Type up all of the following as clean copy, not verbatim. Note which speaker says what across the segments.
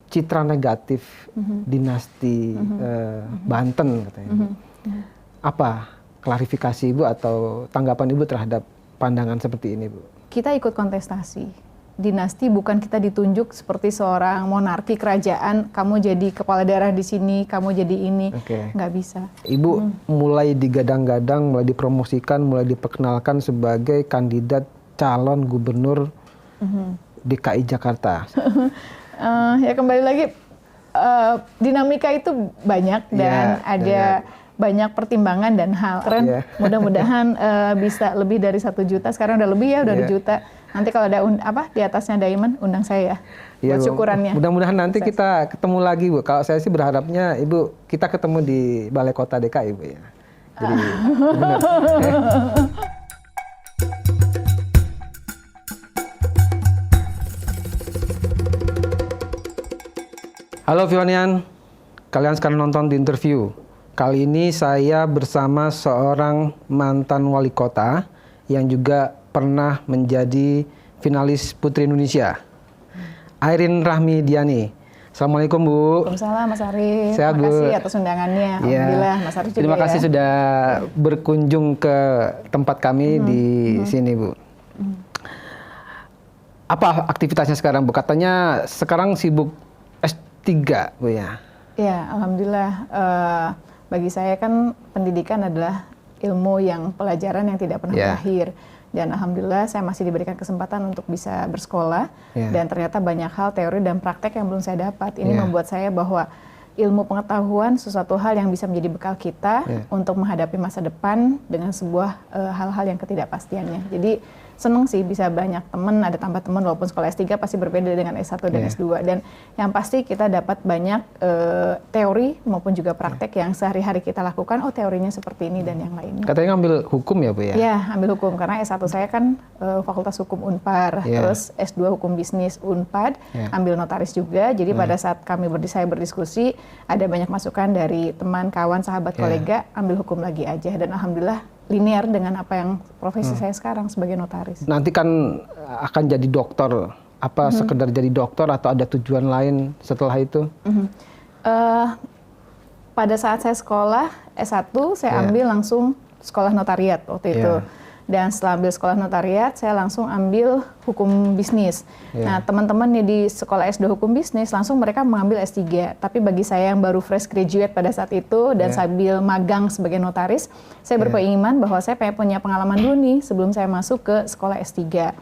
Speaker 1: citra negatif dinasti Banten katanya. Apa klarifikasi Ibu atau tanggapan Ibu terhadap pandangan seperti ini, Bu?
Speaker 2: Kita ikut kontestasi. Dinasti bukan kita ditunjuk seperti seorang monarki kerajaan, kamu jadi kepala daerah di sini, kamu jadi ini, nggak bisa.
Speaker 1: Ibu mulai digadang-gadang, mulai dipromosikan, mulai diperkenalkan sebagai kandidat calon gubernur DKI Jakarta.
Speaker 2: Ya kembali lagi, dinamika itu banyak dan ada banyak pertimbangan dan hal. Keren, mudah-mudahan bisa lebih dari 1 juta. Sekarang udah lebih ya, udah 2 juta. Nanti kalau ada di atasnya Diamond, undang saya ya, buat syukurannya.
Speaker 1: Mudah-mudahan nanti kita ketemu lagi, Bu. Kalau saya sih berharapnya Ibu, kita ketemu di Balai Kota DKI, Bu ya. Jadi benar. Halo Vionian, kalian sekarang nonton di interview. Kali ini saya bersama seorang mantan wali kota yang juga pernah menjadi finalis Putri Indonesia, Airin Rahmidiani. Assalamualaikum, Bu.
Speaker 2: Waalaikumsalam, Mas Arif.
Speaker 1: Sehat, Bu.
Speaker 2: Terima kasih atas undangannya. Alhamdulillah, Mas Arif juga.
Speaker 1: Terima kasih sudah berkunjung ke tempat kami di sini, Bu. Apa aktivitasnya sekarang, Bu? Katanya sekarang sibuk S3, Bu ya?
Speaker 2: Ya, alhamdulillah. Bagi saya kan pendidikan adalah ilmu yang pelajaran yang tidak pernah berakhir. Dan alhamdulillah saya masih diberikan kesempatan untuk bisa bersekolah. Dan ternyata banyak hal teori dan praktek yang belum saya dapat. Ini membuat saya bahwa ilmu pengetahuan sesuatu hal yang bisa menjadi bekal kita untuk menghadapi masa depan dengan sebuah hal-hal yang ketidakpastiannya. Jadi seneng sih bisa banyak teman, ada tambah teman walaupun sekolah S3 pasti berbeda dengan S1 dan S2. Dan yang pasti kita dapat banyak teori maupun juga praktek yang sehari-hari kita lakukan, oh teorinya seperti ini dan yang lainnya.
Speaker 1: Katanya ngambil hukum ya, Bu ya?
Speaker 2: Ya, ambil hukum karena S1 saya kan Fakultas Hukum Unpar, terus S2 Hukum Bisnis Unpad, ambil notaris juga. Jadi pada saat saya berdiskusi, ada banyak masukan dari teman, kawan, sahabat, kolega, ambil hukum lagi aja. Dan alhamdulillah linear dengan apa yang profesi saya sekarang sebagai notaris. Nanti
Speaker 1: kan akan jadi dokter, apa sekedar jadi dokter atau ada tujuan lain setelah itu?
Speaker 2: Pada saat saya sekolah S1, saya ambil langsung sekolah notariat waktu itu. Dan setelah ambil sekolah notariat, saya langsung ambil hukum bisnis. Nah, teman-teman nih di sekolah S2 hukum bisnis, langsung mereka mengambil S3. Tapi bagi saya yang baru fresh graduate pada saat itu, dan sambil magang sebagai notaris, saya berkeinginan bahwa saya punya pengalaman dulu nih sebelum saya masuk ke sekolah S3.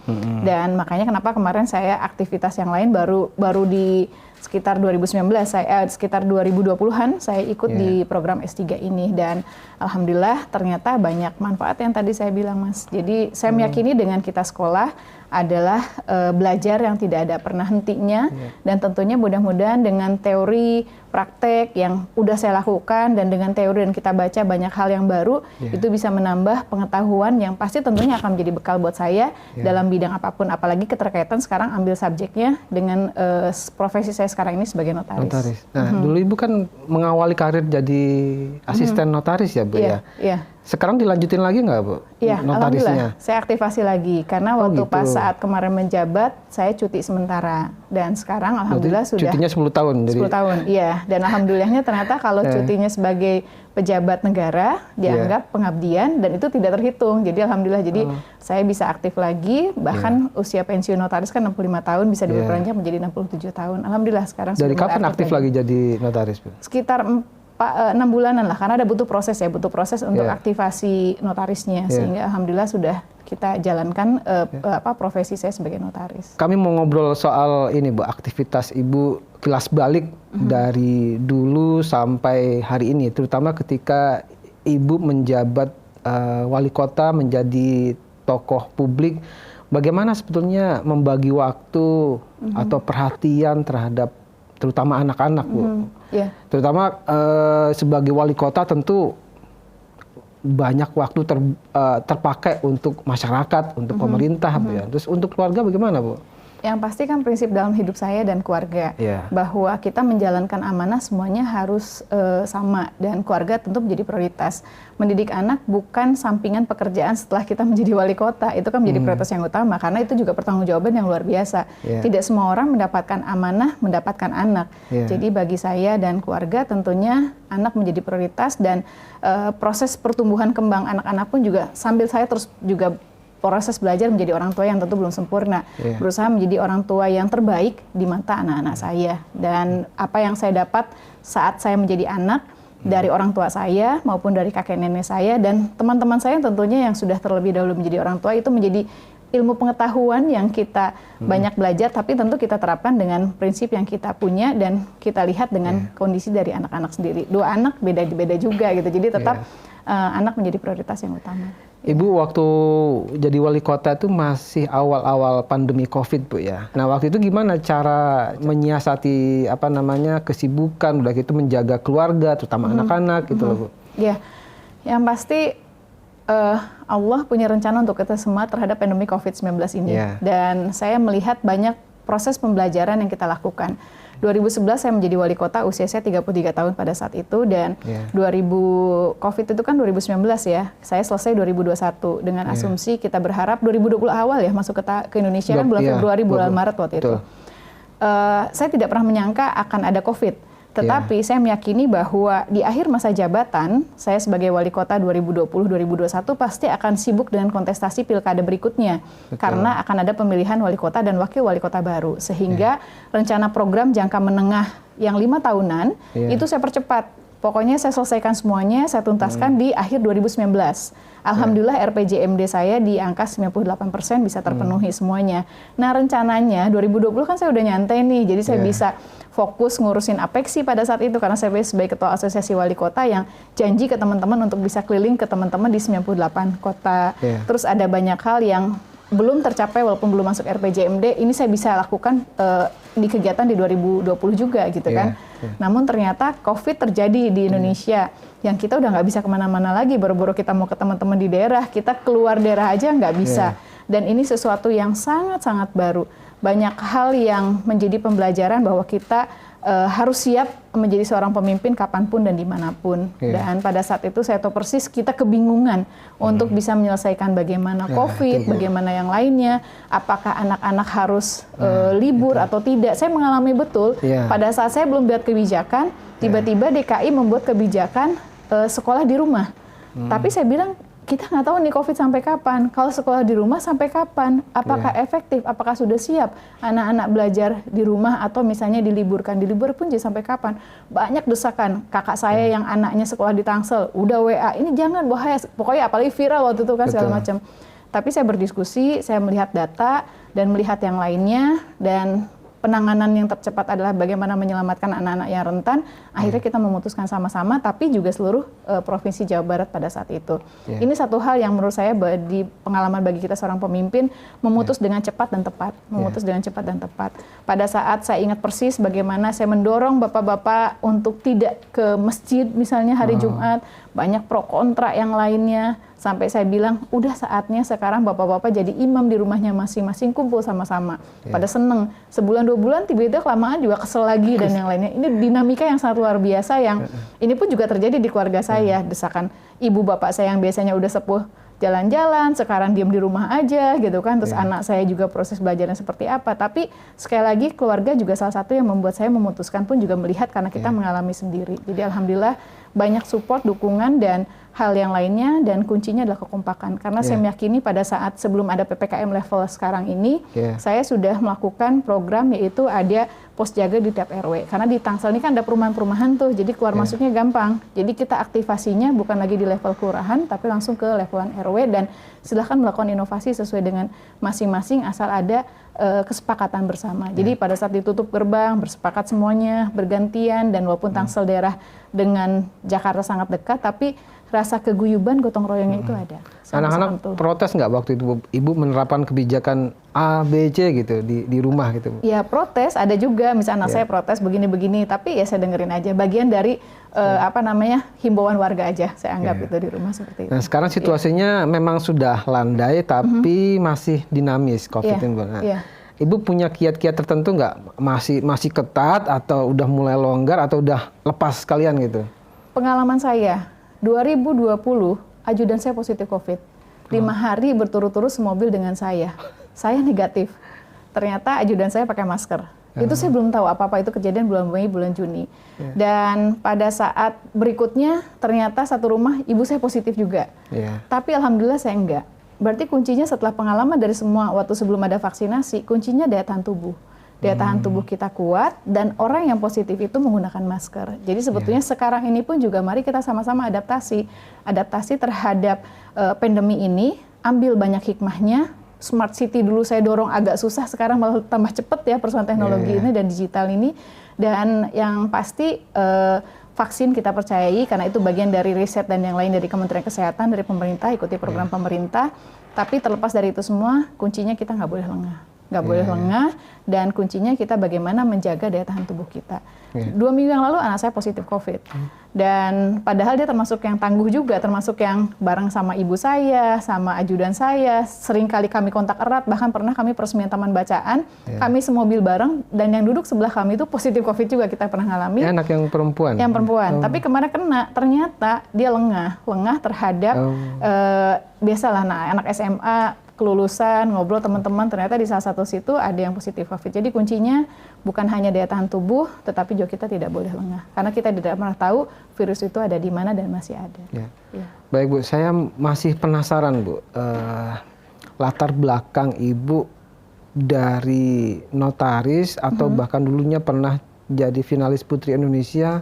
Speaker 2: Dan makanya kenapa kemarin saya aktivitas yang lain baru di sekitar 2019, sekitar 2020-an saya ikut di program S3 ini. Dan alhamdulillah ternyata banyak manfaat yang tadi saya bilang, Mas. Jadi saya meyakini dengan kita sekolah adalah belajar yang tidak ada pernah hentinya. Dan tentunya mudah-mudahan dengan teori, praktek yang udah saya lakukan dan dengan teori dan kita baca banyak hal yang baru, itu bisa menambah pengetahuan yang pasti tentunya akan menjadi bekal buat saya dalam bidang apapun. Apalagi keterkaitan sekarang ambil subjeknya dengan profesi saya sekarang ini sebagai notaris.
Speaker 1: Nah, dulu Ibu kan mengawali karir jadi asisten notaris ya, Bu ya? Iya. Sekarang dilanjutin lagi nggak, Bu?
Speaker 2: Iya, alhamdulillah. Saya aktivasi lagi karena waktu
Speaker 1: gitu.
Speaker 2: pas saat kemarin menjabat saya cuti sementara dan sekarang alhamdulillah sudah
Speaker 1: cutinya 10 tahun.
Speaker 2: 10 tahun, iya. Dan alhamdulillahnya ternyata kalau cutinya sebagai pejabat negara dianggap pengabdian dan itu tidak terhitung. Jadi alhamdulillah saya bisa aktif lagi, bahkan usia pensiun notaris kan 65 tahun bisa diperpanjang menjadi 67 tahun. Alhamdulillah sekarang
Speaker 1: dari kapan aktif lagi jadi notaris, Bu?
Speaker 2: Sekitar 6 bulanan lah, karena ada butuh proses untuk aktivasi notarisnya, sehingga alhamdulillah sudah kita jalankan profesi saya sebagai notaris.
Speaker 1: Kami mau ngobrol soal ini, Bu, aktivitas Ibu kilas balik dari dulu sampai hari ini, terutama ketika Ibu menjabat wali kota, menjadi tokoh publik. Bagaimana sebetulnya membagi waktu atau perhatian terhadap terutama anak-anak, Bu. Terutama sebagai wali kota tentu banyak waktu terpakai untuk masyarakat, untuk pemerintah, Bu ya. Terus untuk keluarga bagaimana, Bu?
Speaker 2: Yang pasti kan prinsip dalam hidup saya dan keluarga, bahwa kita menjalankan amanah semuanya harus sama, dan keluarga tentu menjadi prioritas. Mendidik anak bukan sampingan pekerjaan setelah kita menjadi wali kota, itu kan menjadi prioritas yang utama, karena itu juga pertanggungjawaban yang luar biasa. Tidak semua orang mendapatkan amanah, mendapatkan anak. Jadi bagi saya dan keluarga tentunya anak menjadi prioritas, dan proses pertumbuhan kembang anak-anak pun juga sambil saya terus juga proses belajar menjadi orang tua yang tentu belum sempurna, berusaha menjadi orang tua yang terbaik di mata anak-anak saya. Dan apa yang saya dapat saat saya menjadi anak dari orang tua saya maupun dari kakek nenek saya dan teman-teman saya tentunya yang sudah terlebih dahulu menjadi orang tua, itu menjadi ilmu pengetahuan yang kita banyak belajar, tapi tentu kita terapkan dengan prinsip yang kita punya dan kita lihat dengan kondisi dari anak-anak sendiri. Dua anak beda-beda juga gitu, jadi tetap anak menjadi prioritas yang utama.
Speaker 1: Ibu waktu jadi wali kota itu masih awal-awal pandemi COVID, Bu ya. Nah, waktu itu gimana cara menyiasati kesibukan, udah gitu menjaga keluarga, terutama anak-anak gitu loh, Bu?
Speaker 2: Ya, yang pasti Allah punya rencana untuk kita semua terhadap pandemi COVID-19 ini. Dan saya melihat banyak proses pembelajaran yang kita lakukan. 2011 saya menjadi wali kota, usia saya 33 tahun pada saat itu, dan 2000 COVID itu kan 2019 ya, saya selesai 2021 dengan asumsi kita berharap 2020 awal ya masuk ke Indonesia kan bulan Februari, bulan Maret waktu itu. Saya tidak pernah menyangka akan ada COVID. Tetapi saya meyakini bahwa di akhir masa jabatan, saya sebagai wali kota 2020-2021 pasti akan sibuk dengan kontestasi pilkada berikutnya. Karena akan ada pemilihan wali kota dan wakil wali kota baru. Sehingga rencana program jangka menengah yang 5 tahunan, itu saya percepat. Pokoknya saya selesaikan semuanya, saya tuntaskan di akhir 2019. Alhamdulillah RPJMD saya di angka 98% bisa terpenuhi semuanya. Nah rencananya 2020 kan saya udah nyantai nih, jadi saya bisa fokus ngurusin Apeksi pada saat itu, karena saya sebagai ketua asosiasi wali kota yang janji ke teman-teman untuk bisa keliling ke teman-teman di 98 kota. Terus ada banyak hal yang belum tercapai walaupun belum masuk RPJMD, ini saya bisa lakukan di kegiatan di 2020 juga gitu kan. Namun ternyata COVID terjadi di Indonesia, yang kita udah nggak bisa kemana-mana lagi, baru-baru kita mau ke teman-teman di daerah, kita keluar daerah aja nggak bisa. Dan ini sesuatu yang sangat-sangat baru. Banyak hal yang menjadi pembelajaran bahwa kita harus siap menjadi seorang pemimpin kapanpun dan dimanapun. Dan pada saat itu saya tahu persis kita kebingungan untuk bisa menyelesaikan bagaimana COVID, bagaimana yang lainnya, apakah anak-anak harus libur atau tidak. Saya mengalami betul pada saat saya belum buat kebijakan, tiba-tiba DKI membuat kebijakan sekolah di rumah. Tapi saya bilang, kita nggak tahu nih COVID sampai kapan. Kalau sekolah di rumah sampai kapan? Apakah efektif? Apakah sudah siap anak-anak belajar di rumah atau misalnya diliburkan? Dilibur pun jadi sampai kapan? Banyak desakan. Kakak saya yang anaknya sekolah di Tangsel, udah WA, ini jangan bahaya. Pokoknya apalagi viral waktu itu kan segala macam. Tapi saya berdiskusi, saya melihat data dan melihat yang lainnya, dan penanganan yang tercepat adalah bagaimana menyelamatkan anak-anak yang rentan. Akhirnya kita memutuskan sama-sama, tapi juga seluruh Provinsi Jawa Barat pada saat itu. Ini satu hal yang menurut saya di pengalaman bagi kita seorang pemimpin, memutus dengan cepat dan tepat. Memutus dengan cepat dan tepat. Pada saat saya ingat persis bagaimana saya mendorong bapak-bapak untuk tidak ke masjid misalnya hari Jumat, banyak pro kontra yang lainnya. Sampai saya bilang, udah saatnya sekarang bapak-bapak jadi imam di rumahnya masing-masing, kumpul sama-sama. Pada seneng. Sebulan 2 bulan tiba-tiba kelamaan juga kesel lagi dan yang lainnya. Ini dinamika yang sangat luar biasa yang ini pun juga terjadi di keluarga saya. Desakan ibu bapak saya yang biasanya udah sepuh jalan-jalan, sekarang diem di rumah aja gitu kan. Terus anak saya juga proses belajarnya seperti apa. Tapi sekali lagi keluarga juga salah satu yang membuat saya memutuskan pun juga melihat karena kita mengalami sendiri. Jadi alhamdulillah banyak support, dukungan, dan hal yang lainnya, dan kuncinya adalah kekompakan. Karena saya meyakini pada saat sebelum ada PPKM level sekarang ini, saya sudah melakukan program yaitu ada pos jaga di tiap RW. Karena di Tangsel ini kan ada perumahan-perumahan tuh, jadi keluar masuknya gampang. Jadi kita aktivasinya bukan lagi di level kelurahan, tapi langsung ke levelan RW, dan silahkan melakukan inovasi sesuai dengan masing-masing asal ada kesepakatan bersama. Jadi pada saat ditutup gerbang, bersepakat semuanya, bergantian, dan walaupun Tangsel daerah dengan Jakarta sangat dekat, tapi rasa keguyuban gotong royongnya itu ada.
Speaker 1: Anak-anak protes nggak waktu itu Ibu menerapkan kebijakan A, B, C gitu di rumah gitu, Bu?
Speaker 2: Ya protes, ada juga. Misalnya anak saya protes begini-begini, tapi ya saya dengerin aja. Bagian dari himbauan warga aja, saya anggap itu di rumah seperti itu.
Speaker 1: Nah sekarang situasinya memang sudah landai, tapi masih dinamis COVID ini. Ibu punya kiat-kiat tertentu nggak? Masih ketat atau udah mulai longgar atau udah lepas sekalian gitu?
Speaker 2: Pengalaman saya, 2020 ajudan saya positif COVID. 5 hari berturut-turut semobil dengan saya. Saya negatif. Ternyata ajudan saya pakai masker. Itu saya belum tahu apa-apa, itu kejadian bulan Mei, bulan Juni. Dan pada saat berikutnya ternyata satu rumah ibu saya positif juga. Tapi alhamdulillah saya enggak. Berarti kuncinya setelah pengalaman dari semua waktu sebelum ada vaksinasi, kuncinya daya tahan tubuh. Daya tahan tubuh kita kuat dan orang yang positif itu menggunakan masker. Jadi sebetulnya sekarang ini pun juga mari kita sama-sama adaptasi. Adaptasi terhadap pandemi ini, ambil banyak hikmahnya. Smart City dulu saya dorong agak susah, sekarang malah tambah cepet ya persoalan teknologi ini dan digital ini. Dan yang pasti vaksin kita percayai karena itu bagian dari riset dan yang lain dari Kementerian Kesehatan, dari pemerintah, ikuti program pemerintah. Tapi terlepas dari itu semua, kuncinya kita nggak boleh lengah. Nggak boleh lengah, dan kuncinya kita bagaimana menjaga daya tahan tubuh kita. 2 minggu yang lalu anak saya positif COVID. Dan padahal dia termasuk yang tangguh juga, termasuk yang bareng sama ibu saya, sama ajudan saya. Sering kali kami kontak erat, bahkan pernah kami peresmian taman bacaan, kami semobil bareng, dan yang duduk sebelah kami itu positif COVID juga, kita pernah ngalami.
Speaker 1: Anak yang perempuan? Yang
Speaker 2: perempuan, tapi kemarin kena, ternyata dia lengah terhadap, biasalah anak SMA, kelulusan, ngobrol teman-teman, ternyata di salah satu situ ada yang positif COVID. Jadi kuncinya bukan hanya daya tahan tubuh, tetapi juga kita tidak boleh lengah. Karena kita tidak pernah tahu virus itu ada di mana dan masih ada.
Speaker 1: Baik Bu, saya masih penasaran Bu, latar belakang Ibu dari notaris atau bahkan dulunya pernah jadi finalis Putri Indonesia,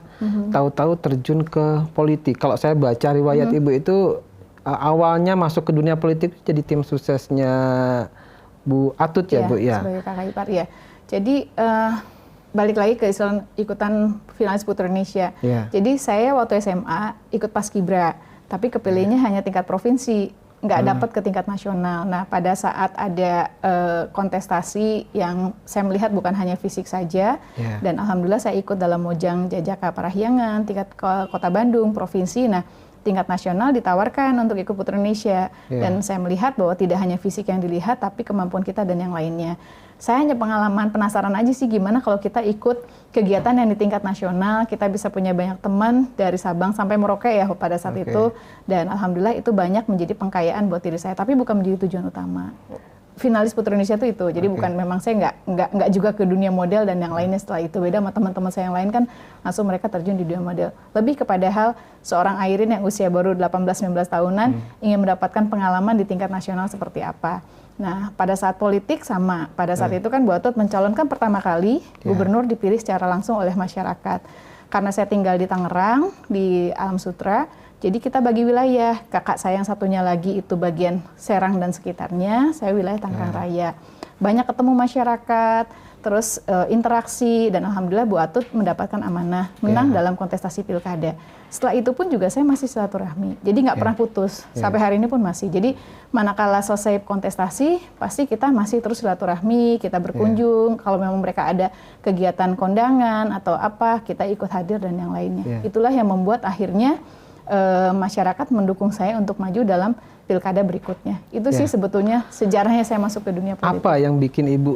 Speaker 1: tahu-tahu terjun ke politik. Kalau saya baca riwayat Ibu itu, awalnya masuk ke dunia politik jadi tim suksesnya Bu Atut ya Bu ya.
Speaker 2: Sebagai kakak ipar ya. Jadi balik lagi ke ikutan finalis Putri Indonesia. Jadi saya waktu SMA ikut Paskibra, tapi kepilihnya hanya tingkat provinsi, nggak dapat ke tingkat nasional. Nah pada saat ada kontestasi yang saya melihat bukan hanya fisik saja, dan alhamdulillah saya ikut dalam Mojang Jajaka Parahyangan, tingkat Kota Bandung, provinsi. Nah tingkat nasional ditawarkan untuk ikut Putri Indonesia. Dan saya melihat bahwa tidak hanya fisik yang dilihat, tapi kemampuan kita dan yang lainnya. Saya hanya pengalaman penasaran aja sih gimana kalau kita ikut kegiatan yang di tingkat nasional, kita bisa punya banyak teman dari Sabang sampai Merauke ya pada saat itu. Dan alhamdulillah itu banyak menjadi pengkayaan buat diri saya, tapi bukan menjadi tujuan utama. Finalis Putri Indonesia itu, jadi bukan, memang saya nggak juga ke dunia model dan yang lainnya setelah itu. Beda sama teman-teman saya yang lain kan langsung mereka terjun di dunia model. Lebih kepada hal seorang Airin yang usia baru 18-19 tahunan ingin mendapatkan pengalaman di tingkat nasional seperti apa. Nah pada saat politik sama, pada saat itu kan Bu Atut mencalonkan pertama kali gubernur dipilih secara langsung oleh masyarakat. Karena saya tinggal di Tangerang, di Alam Sutra, jadi kita bagi wilayah. Kakak saya yang satunya lagi itu bagian Serang dan sekitarnya, saya wilayah Tangerang Raya. Banyak ketemu masyarakat, terus interaksi, dan alhamdulillah Bu Atut mendapatkan amanah, menang dalam kontestasi pilkada. Setelah itu pun juga saya masih silaturahmi, jadi nggak pernah putus, sampai hari ini pun masih. Jadi manakala selesai kontestasi, pasti kita masih terus silaturahmi, kita berkunjung, kalau memang mereka ada kegiatan kondangan atau apa, kita ikut hadir dan yang lainnya. Itulah yang membuat akhirnya masyarakat mendukung saya untuk maju dalam pilkada berikutnya. Itu sih sebetulnya sejarahnya saya masuk ke dunia politik.
Speaker 1: Apa yang bikin Ibu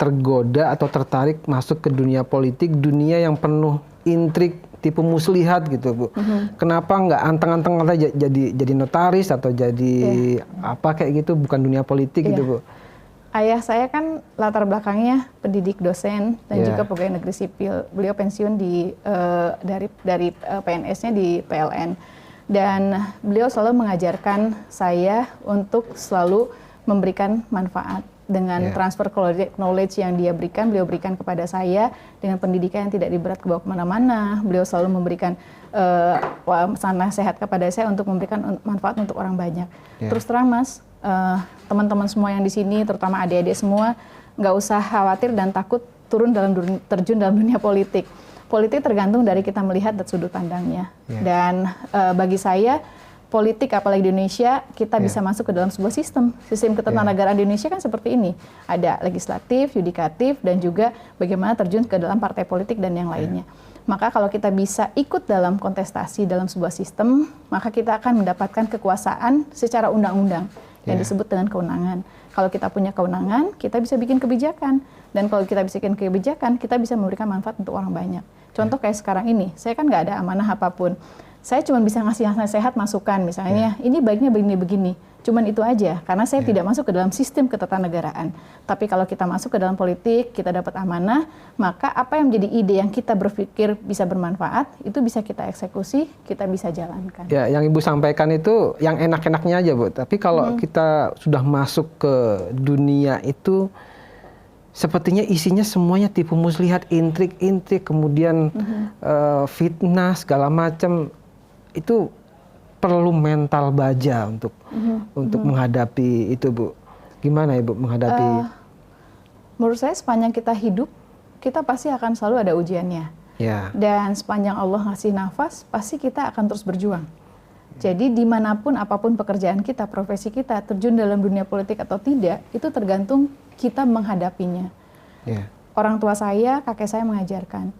Speaker 1: tergoda atau tertarik masuk ke dunia politik, dunia yang penuh intrik tipu muslihat gitu Bu? Kenapa nggak anteng-anteng jadi notaris atau jadi apa kayak gitu, bukan dunia politik gitu Bu?
Speaker 2: Ayah saya kan latar belakangnya pendidik, dosen, dan juga pegawai negeri sipil. Beliau pensiun dari PNS-nya di PLN. Dan beliau selalu mengajarkan saya untuk selalu memberikan manfaat dengan transfer knowledge yang beliau berikan kepada saya dengan pendidikan yang tidak diberat ke bawah kemana-mana. Beliau selalu memberikan nasihat kepada saya untuk memberikan manfaat untuk orang banyak. Terus terang Mas, teman-teman semua yang di sini, terutama adik-adik semua, nggak usah khawatir dan takut terjun dalam dunia politik. Politik tergantung dari kita melihat dan sudut pandangnya. Dan bagi saya, politik apalagi di Indonesia, kita bisa masuk ke dalam sebuah sistem ketatanegaraan di Indonesia kan seperti ini. Ada legislatif, yudikatif, dan juga bagaimana terjun ke dalam partai politik dan yang lainnya. Maka kalau kita bisa ikut dalam kontestasi dalam sebuah sistem, maka kita akan mendapatkan kekuasaan secara undang-undang yang disebut dengan kewenangan. Kalau kita punya kewenangan, kita bisa bikin kebijakan. Dan kalau kita bisa bikin kebijakan, kita bisa memberikan manfaat untuk orang banyak. Contoh kayak sekarang ini, saya kan nggak ada amanah apapun. Saya cuma bisa ngasih nasihat, masukan, misalnya ini baiknya begini-begini. Cuman itu aja, karena saya tidak masuk ke dalam sistem ketatanegaraan. Tapi kalau kita masuk ke dalam politik, kita dapat amanah, maka apa yang menjadi ide yang kita berpikir bisa bermanfaat, itu bisa kita eksekusi, kita bisa jalankan.
Speaker 1: Ya, yang Ibu sampaikan itu yang enak-enaknya aja, Bu. Tapi kalau kita sudah masuk ke dunia itu, sepertinya isinya semuanya tipu muslihat, intrik-intrik, kemudian fitnah, segala macam. Itu perlu mental baja untuk menghadapi itu, Bu. Gimana Ibu menghadapi?
Speaker 2: Menurut saya sepanjang kita hidup, kita pasti akan selalu ada ujiannya.
Speaker 1: Ya.
Speaker 2: Dan sepanjang Allah ngasih nafas, pasti kita akan terus berjuang. Jadi dimanapun, apapun pekerjaan kita, profesi kita, terjun dalam dunia politik atau tidak, itu tergantung kita menghadapinya.
Speaker 1: Ya.
Speaker 2: Orang tua saya, kakek saya mengajarkan,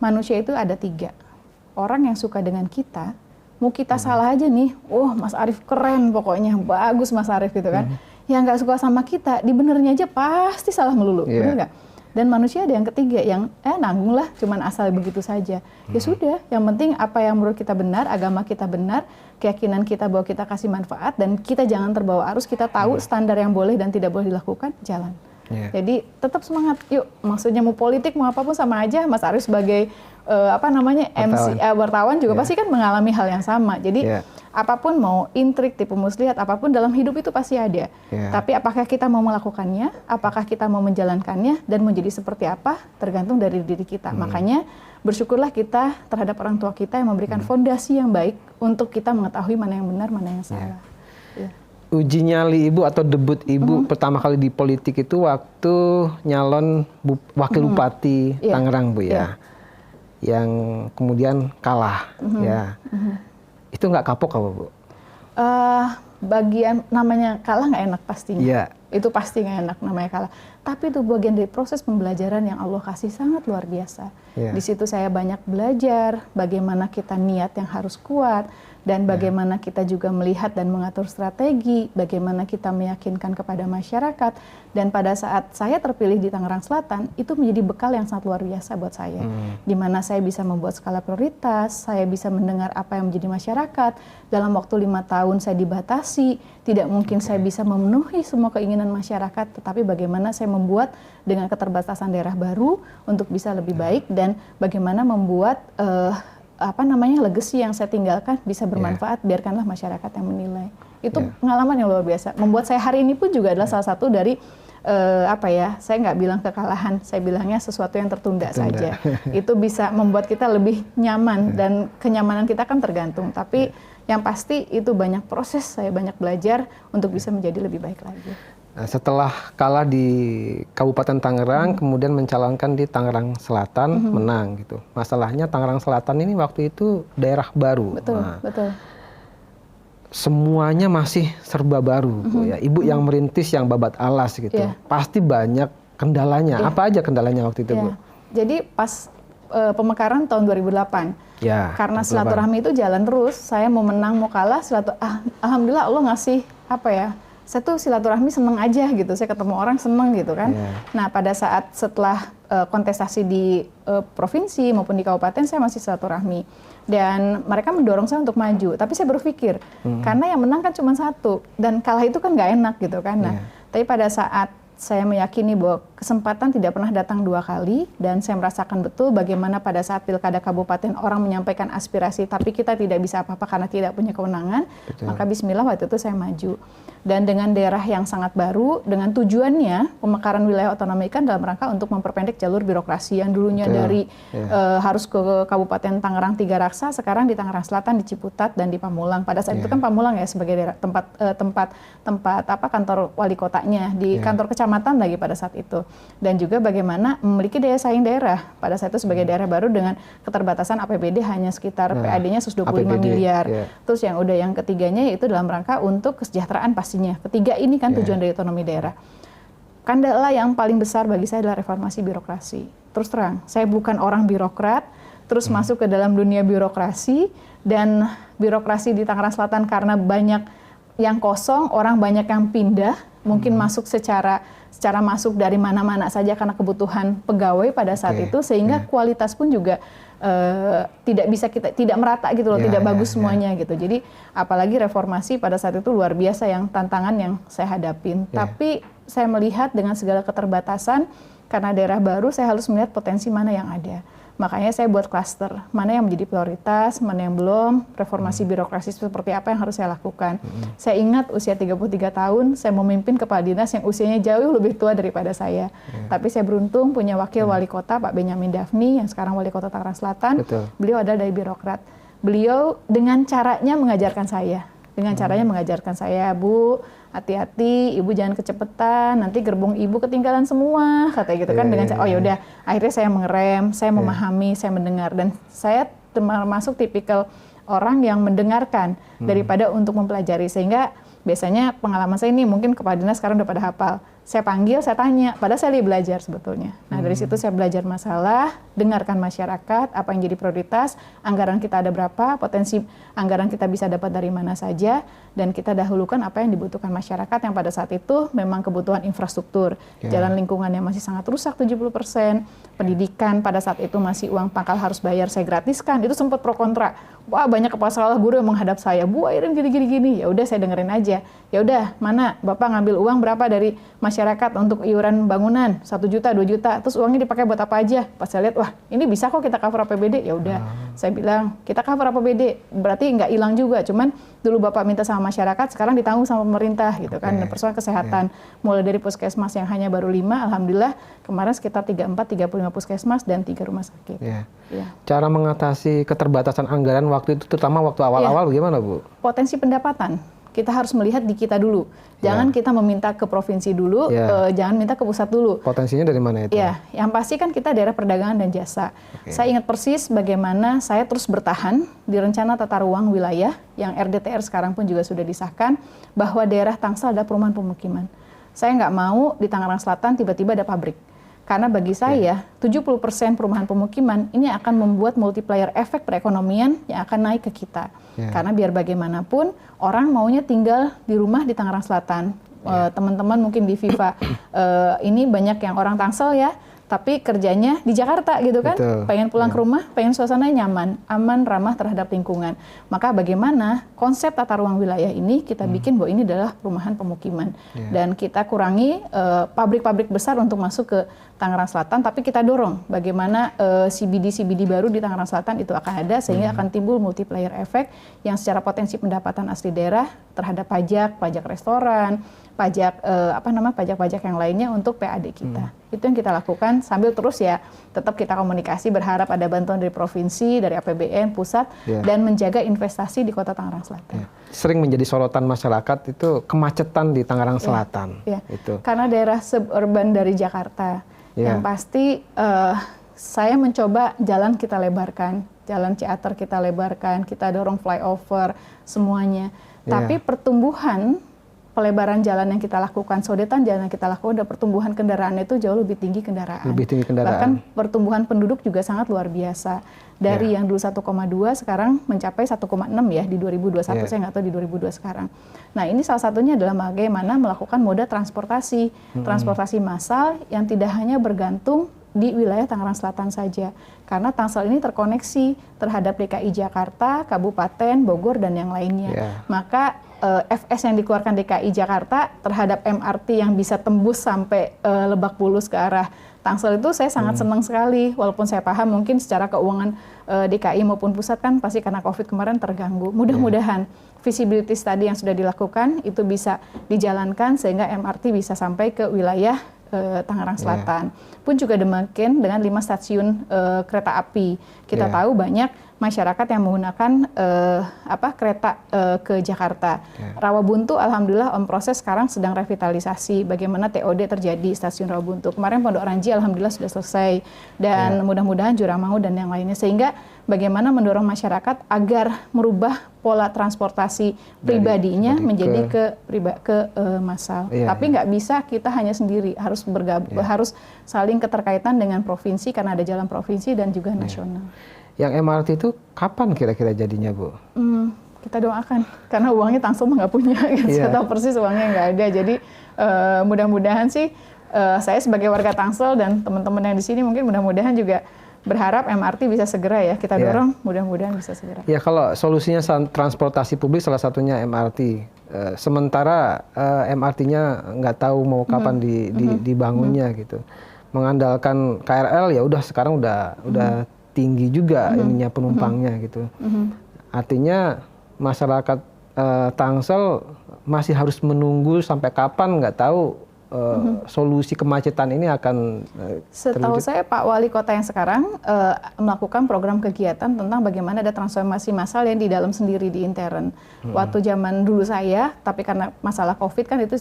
Speaker 2: manusia itu ada 3. Orang yang suka dengan kita, mau kita salah aja nih, Mas Arief keren pokoknya, bagus Mas Arief gitu kan. Yang nggak suka sama kita, dibenernya aja pasti salah melulu, bener nggak? Dan manusia ada yang ketiga, yang nanggung lah, cuman asal begitu saja. Ya sudah, yang penting apa yang menurut kita benar, agama kita benar, keyakinan kita bahwa kita kasih manfaat, dan kita jangan terbawa arus, kita tahu standar yang boleh dan tidak boleh dilakukan, jalan. Jadi tetap semangat, yuk. Maksudnya mau politik mau apapun sama aja. Mas Arief sebagai MC wartawan juga pasti kan mengalami hal yang sama. Jadi apapun mau intrik, tipu muslihat, apapun dalam hidup itu pasti ada. Tapi apakah kita mau melakukannya, apakah kita mau menjalankannya, dan menjadi seperti apa tergantung dari diri kita. Makanya bersyukurlah kita terhadap orang tua kita yang memberikan fondasi yang baik untuk kita mengetahui mana yang benar, mana yang salah.
Speaker 1: Uji nyali Ibu atau debut Ibu pertama kali di politik itu waktu nyalon wakil bupati Tangerang, Bu, ya. Yang kemudian kalah, ya. Itu nggak kapok apa, Bu?
Speaker 2: Bagian namanya kalah nggak enak pastinya. Itu pasti nggak enak namanya kalah. Tapi itu bagian dari proses pembelajaran yang Allah kasih sangat luar biasa. Di situ saya banyak belajar bagaimana kita niat yang harus kuat, dan bagaimana kita juga melihat dan mengatur strategi, bagaimana kita meyakinkan kepada masyarakat. Dan pada saat saya terpilih di Tangerang Selatan, itu menjadi bekal yang sangat luar biasa buat saya. Di mana saya bisa membuat skala prioritas, saya bisa mendengar apa yang menjadi masyarakat. Dalam waktu 5 tahun saya dibatasi, tidak mungkin saya bisa memenuhi semua keinginan masyarakat, tetapi bagaimana saya membuat dengan keterbatasan daerah baru untuk bisa lebih baik, dan bagaimana membuat legacy yang saya tinggalkan bisa bermanfaat, biarkanlah masyarakat yang menilai. Itu pengalaman yang luar biasa. Membuat saya hari ini pun juga adalah salah satu dari saya nggak bilang kekalahan, saya bilangnya sesuatu yang tertunda saja. Itu bisa membuat kita lebih nyaman, dan kenyamanan kita kan tergantung. Tapi yang pasti itu banyak proses, saya banyak belajar untuk bisa menjadi lebih baik lagi.
Speaker 1: Nah, setelah kalah di Kabupaten Tangerang, kemudian mencalonkan di Tangerang Selatan, menang gitu. Masalahnya Tangerang Selatan ini waktu itu daerah baru.
Speaker 2: Betul.
Speaker 1: Semuanya masih serba baru, Bu, ya. Ibu yang merintis, yang babat alas gitu. Pasti banyak kendalanya. Apa aja kendalanya waktu itu, Bu?
Speaker 2: Jadi pas pemekaran tahun 2008. Karena silaturahmi itu jalan terus. Saya mau menang, mau kalah, alhamdulillah Allah ngasih saya tuh silaturahmi seneng aja gitu, saya ketemu orang seneng gitu kan. Nah pada saat setelah kontestasi di provinsi maupun di kabupaten, saya masih silaturahmi. Dan mereka mendorong saya untuk maju, tapi saya berpikir, karena yang menang kan cuma 1, dan kalah itu kan nggak enak gitu kan. Nah, tapi pada saat saya meyakini bahwa kesempatan tidak pernah datang 2 kali, dan saya merasakan betul bagaimana pada saat pilkada kabupaten orang menyampaikan aspirasi, tapi kita tidak bisa apa-apa karena tidak punya kewenangan. Maka bismillah waktu itu saya maju. Dan dengan daerah yang sangat baru, dengan tujuannya pemekaran wilayah otonomi kan dalam rangka untuk memperpendek jalur birokrasi yang dulunya dari harus ke Kabupaten Tangerang 3 Raksa, sekarang di Tangerang Selatan, di Ciputat, dan di Pamulang. Pada saat itu kan Pamulang ya sebagai daerah, tempat kantor wali kotanya, di kantor kecamatan lagi pada saat itu. Dan juga bagaimana memiliki daya saing daerah pada saat itu sebagai daerah baru dengan keterbatasan APBD hanya sekitar PAD-nya 125 miliar. Terus yang ketiganya yaitu dalam rangka untuk kesejahteraan pastinya. Ketiga ini kan tujuan dari otonomi daerah. Kendala yang paling besar bagi saya adalah reformasi birokrasi. Terus terang, saya bukan orang birokrat, terus masuk ke dalam dunia birokrasi, dan birokrasi di Tangerang Selatan karena banyak yang kosong, orang banyak yang pindah, mungkin masuk secara masuk dari mana-mana saja karena kebutuhan pegawai pada saat itu, sehingga kualitas pun juga tidak merata gitu loh, tidak bagus semuanya gitu. Jadi apalagi reformasi pada saat itu luar biasa yang tantangan yang saya hadapin. Tapi saya melihat dengan segala keterbatasan, karena daerah baru saya harus melihat potensi mana yang ada. Makanya saya buat klaster, mana yang menjadi prioritas, mana yang belum, reformasi birokrasi seperti apa yang harus saya lakukan. Saya ingat usia 33 tahun, saya memimpin kepala dinas yang usianya jauh lebih tua daripada saya. Tapi saya beruntung punya wakil wali kota, Pak Benyamin Daphni, yang sekarang wali kota Tangerang Selatan. Beliau adalah dari birokrat. Beliau dengan caranya mengajarkan saya. Bu, hati-hati, ibu jangan kecepatan, nanti gerbong ibu ketinggalan semua, katanya gitu kan. Oh yaudah, akhirnya saya mengerem, saya memahami, saya mendengar, dan saya termasuk tipikal orang yang mendengarkan daripada untuk mempelajari. Sehingga biasanya pengalaman saya ini mungkin kepala dinas sekarang udah pada hafal. Saya panggil, saya tanya, padahal saya lagi belajar sebetulnya. Nah dari situ saya belajar masalah, dengarkan masyarakat, apa yang jadi prioritas, anggaran kita ada berapa, potensi anggaran kita bisa dapat dari mana saja, dan kita dahulukan apa yang dibutuhkan masyarakat yang pada saat itu memang kebutuhan infrastruktur. Jalan lingkungan yang masih sangat rusak 70%, pendidikan pada saat itu masih uang pangkal harus bayar, saya gratiskan, itu sempat pro kontra. Wah banyak kepala sekolah guru yang menghadap saya, Bu Airin gini-gini. Ya udah saya dengerin aja. Ya udah, mana Bapak ngambil uang berapa dari masyarakat untuk iuran bangunan, 1 juta, 2 juta, terus uangnya dipakai buat apa aja? Pas saya lihat, wah ini bisa kok kita cover APBD, ya udah. Saya bilang, kita cover APBD, berarti nggak hilang juga, cuman dulu Bapak minta sama masyarakat, sekarang ditanggung sama pemerintah gitu kan. Dan persoalan kesehatan, mulai dari puskesmas yang hanya baru 5, alhamdulillah kemarin sekitar 35 puskesmas dan 3 rumah sakit.
Speaker 1: Cara mengatasi keterbatasan anggaran waktu itu, terutama waktu awal-awal bagaimana Bu?
Speaker 2: Potensi pendapatan. Kita harus melihat di kita dulu. Jangan kita meminta ke provinsi dulu, jangan minta ke pusat dulu.
Speaker 1: Potensinya dari mana itu?
Speaker 2: Ya, yang pasti kan kita daerah perdagangan dan jasa. Saya ingat persis bagaimana saya terus bertahan di rencana tata ruang wilayah yang RDTR sekarang pun juga sudah disahkan, bahwa daerah Tangsel ada perumahan pemukiman. Saya nggak mau di Tangerang Selatan tiba-tiba ada pabrik. Karena bagi saya, 70% perumahan pemukiman ini akan membuat multiplier efek perekonomian yang akan naik ke kita. Karena biar bagaimanapun, orang maunya tinggal di rumah di Tangerang Selatan. Teman-teman mungkin di FIFA, ini banyak yang orang Tangsel ya, tapi kerjanya di Jakarta gitu kan. Pengen pulang ke rumah, pengen suasananya nyaman, aman, ramah terhadap lingkungan. Maka bagaimana konsep tata ruang wilayah ini kita bikin bahwa ini adalah perumahan pemukiman. Dan kita kurangi pabrik-pabrik besar untuk masuk ke Tangerang Selatan, tapi kita dorong bagaimana CBD baru di Tangerang Selatan itu akan ada, sehingga akan timbul multiplier efek yang secara potensi pendapatan asli daerah terhadap pajak restoran, pajak-pajak yang lainnya untuk PAD kita. Itu yang kita lakukan sambil terus ya tetap kita komunikasi, berharap ada bantuan dari provinsi, dari APBN, pusat, dan menjaga investasi di Kota Tangerang Selatan.
Speaker 1: Sering menjadi sorotan masyarakat itu kemacetan di Tangerang Selatan. Itu.
Speaker 2: Karena daerah suburban dari Jakarta. Yang pasti saya mencoba jalan kita lebarkan, jalan Ciater kita lebarkan, kita dorong flyover semuanya. Tapi pertumbuhan pelebaran jalan yang kita lakukan, sodetan jalan yang kita lakukan, dan pertumbuhan kendaraan itu jauh lebih tinggi kendaraan. Bahkan pertumbuhan penduduk juga sangat luar biasa. Dari yang dulu 1,2 sekarang mencapai 1,6 ya di 2021, saya nggak tahu di 2022 sekarang. Nah ini salah satunya adalah bagaimana melakukan moda transportasi, transportasi massal yang tidak hanya bergantung di wilayah Tangerang Selatan saja. Karena Tangsel ini terkoneksi terhadap DKI Jakarta, Kabupaten, Bogor, dan yang lainnya. Maka FS yang dikeluarkan DKI Jakarta terhadap MRT yang bisa tembus sampai Lebak Bulus ke arah Tangsel itu saya sangat senang sekali. Walaupun saya paham mungkin secara keuangan DKI maupun pusat kan pasti karena COVID kemarin terganggu. Mudah-mudahan visibility study yang sudah dilakukan itu bisa dijalankan sehingga MRT bisa sampai ke wilayah Tangerang Selatan. Pun juga demikian dengan 5 stasiun kereta api. Kita tahu banyak masyarakat yang menggunakan kereta ke Jakarta. Rawabuntu alhamdulillah on proses sekarang sedang revitalisasi. Bagaimana TOD terjadi stasiun Rawabuntu. Kemarin Pondok Ranji alhamdulillah sudah selesai, dan mudah-mudahan Juramau dan yang lainnya, sehingga bagaimana mendorong masyarakat agar merubah pola transportasi pribadinya menjadi ke massal. Tapi nggak bisa kita hanya sendiri, harus bergabung, harus saling keterkaitan dengan provinsi karena ada jalan provinsi dan juga nasional.
Speaker 1: Yang MRT itu kapan kira-kira jadinya, Bu?
Speaker 2: kita doakan karena uangnya Tangsel mah nggak punya, gitu. Saya tahu persis uangnya nggak ada. Jadi mudah-mudahan sih saya sebagai warga Tangsel dan teman-teman yang di sini mungkin mudah-mudahan juga berharap MRT bisa segera ya kita dorong, mudah-mudahan bisa segera.
Speaker 1: Ya kalau solusinya transportasi publik salah satunya MRT. Sementara MRT-nya nggak tahu mau kapan dibangunnya gitu. Mengandalkan KRL ya udah sekarang udah tinggi juga ininya penumpangnya gitu. Artinya masyarakat Tangsel masih harus menunggu sampai kapan nggak tahu solusi kemacetan ini akan
Speaker 2: Setahu saya Pak Wali Kota yang sekarang melakukan program kegiatan tentang bagaimana ada transformasi massal yang di dalam sendiri di intern. Waktu zaman dulu saya, tapi karena masalah COVID kan itu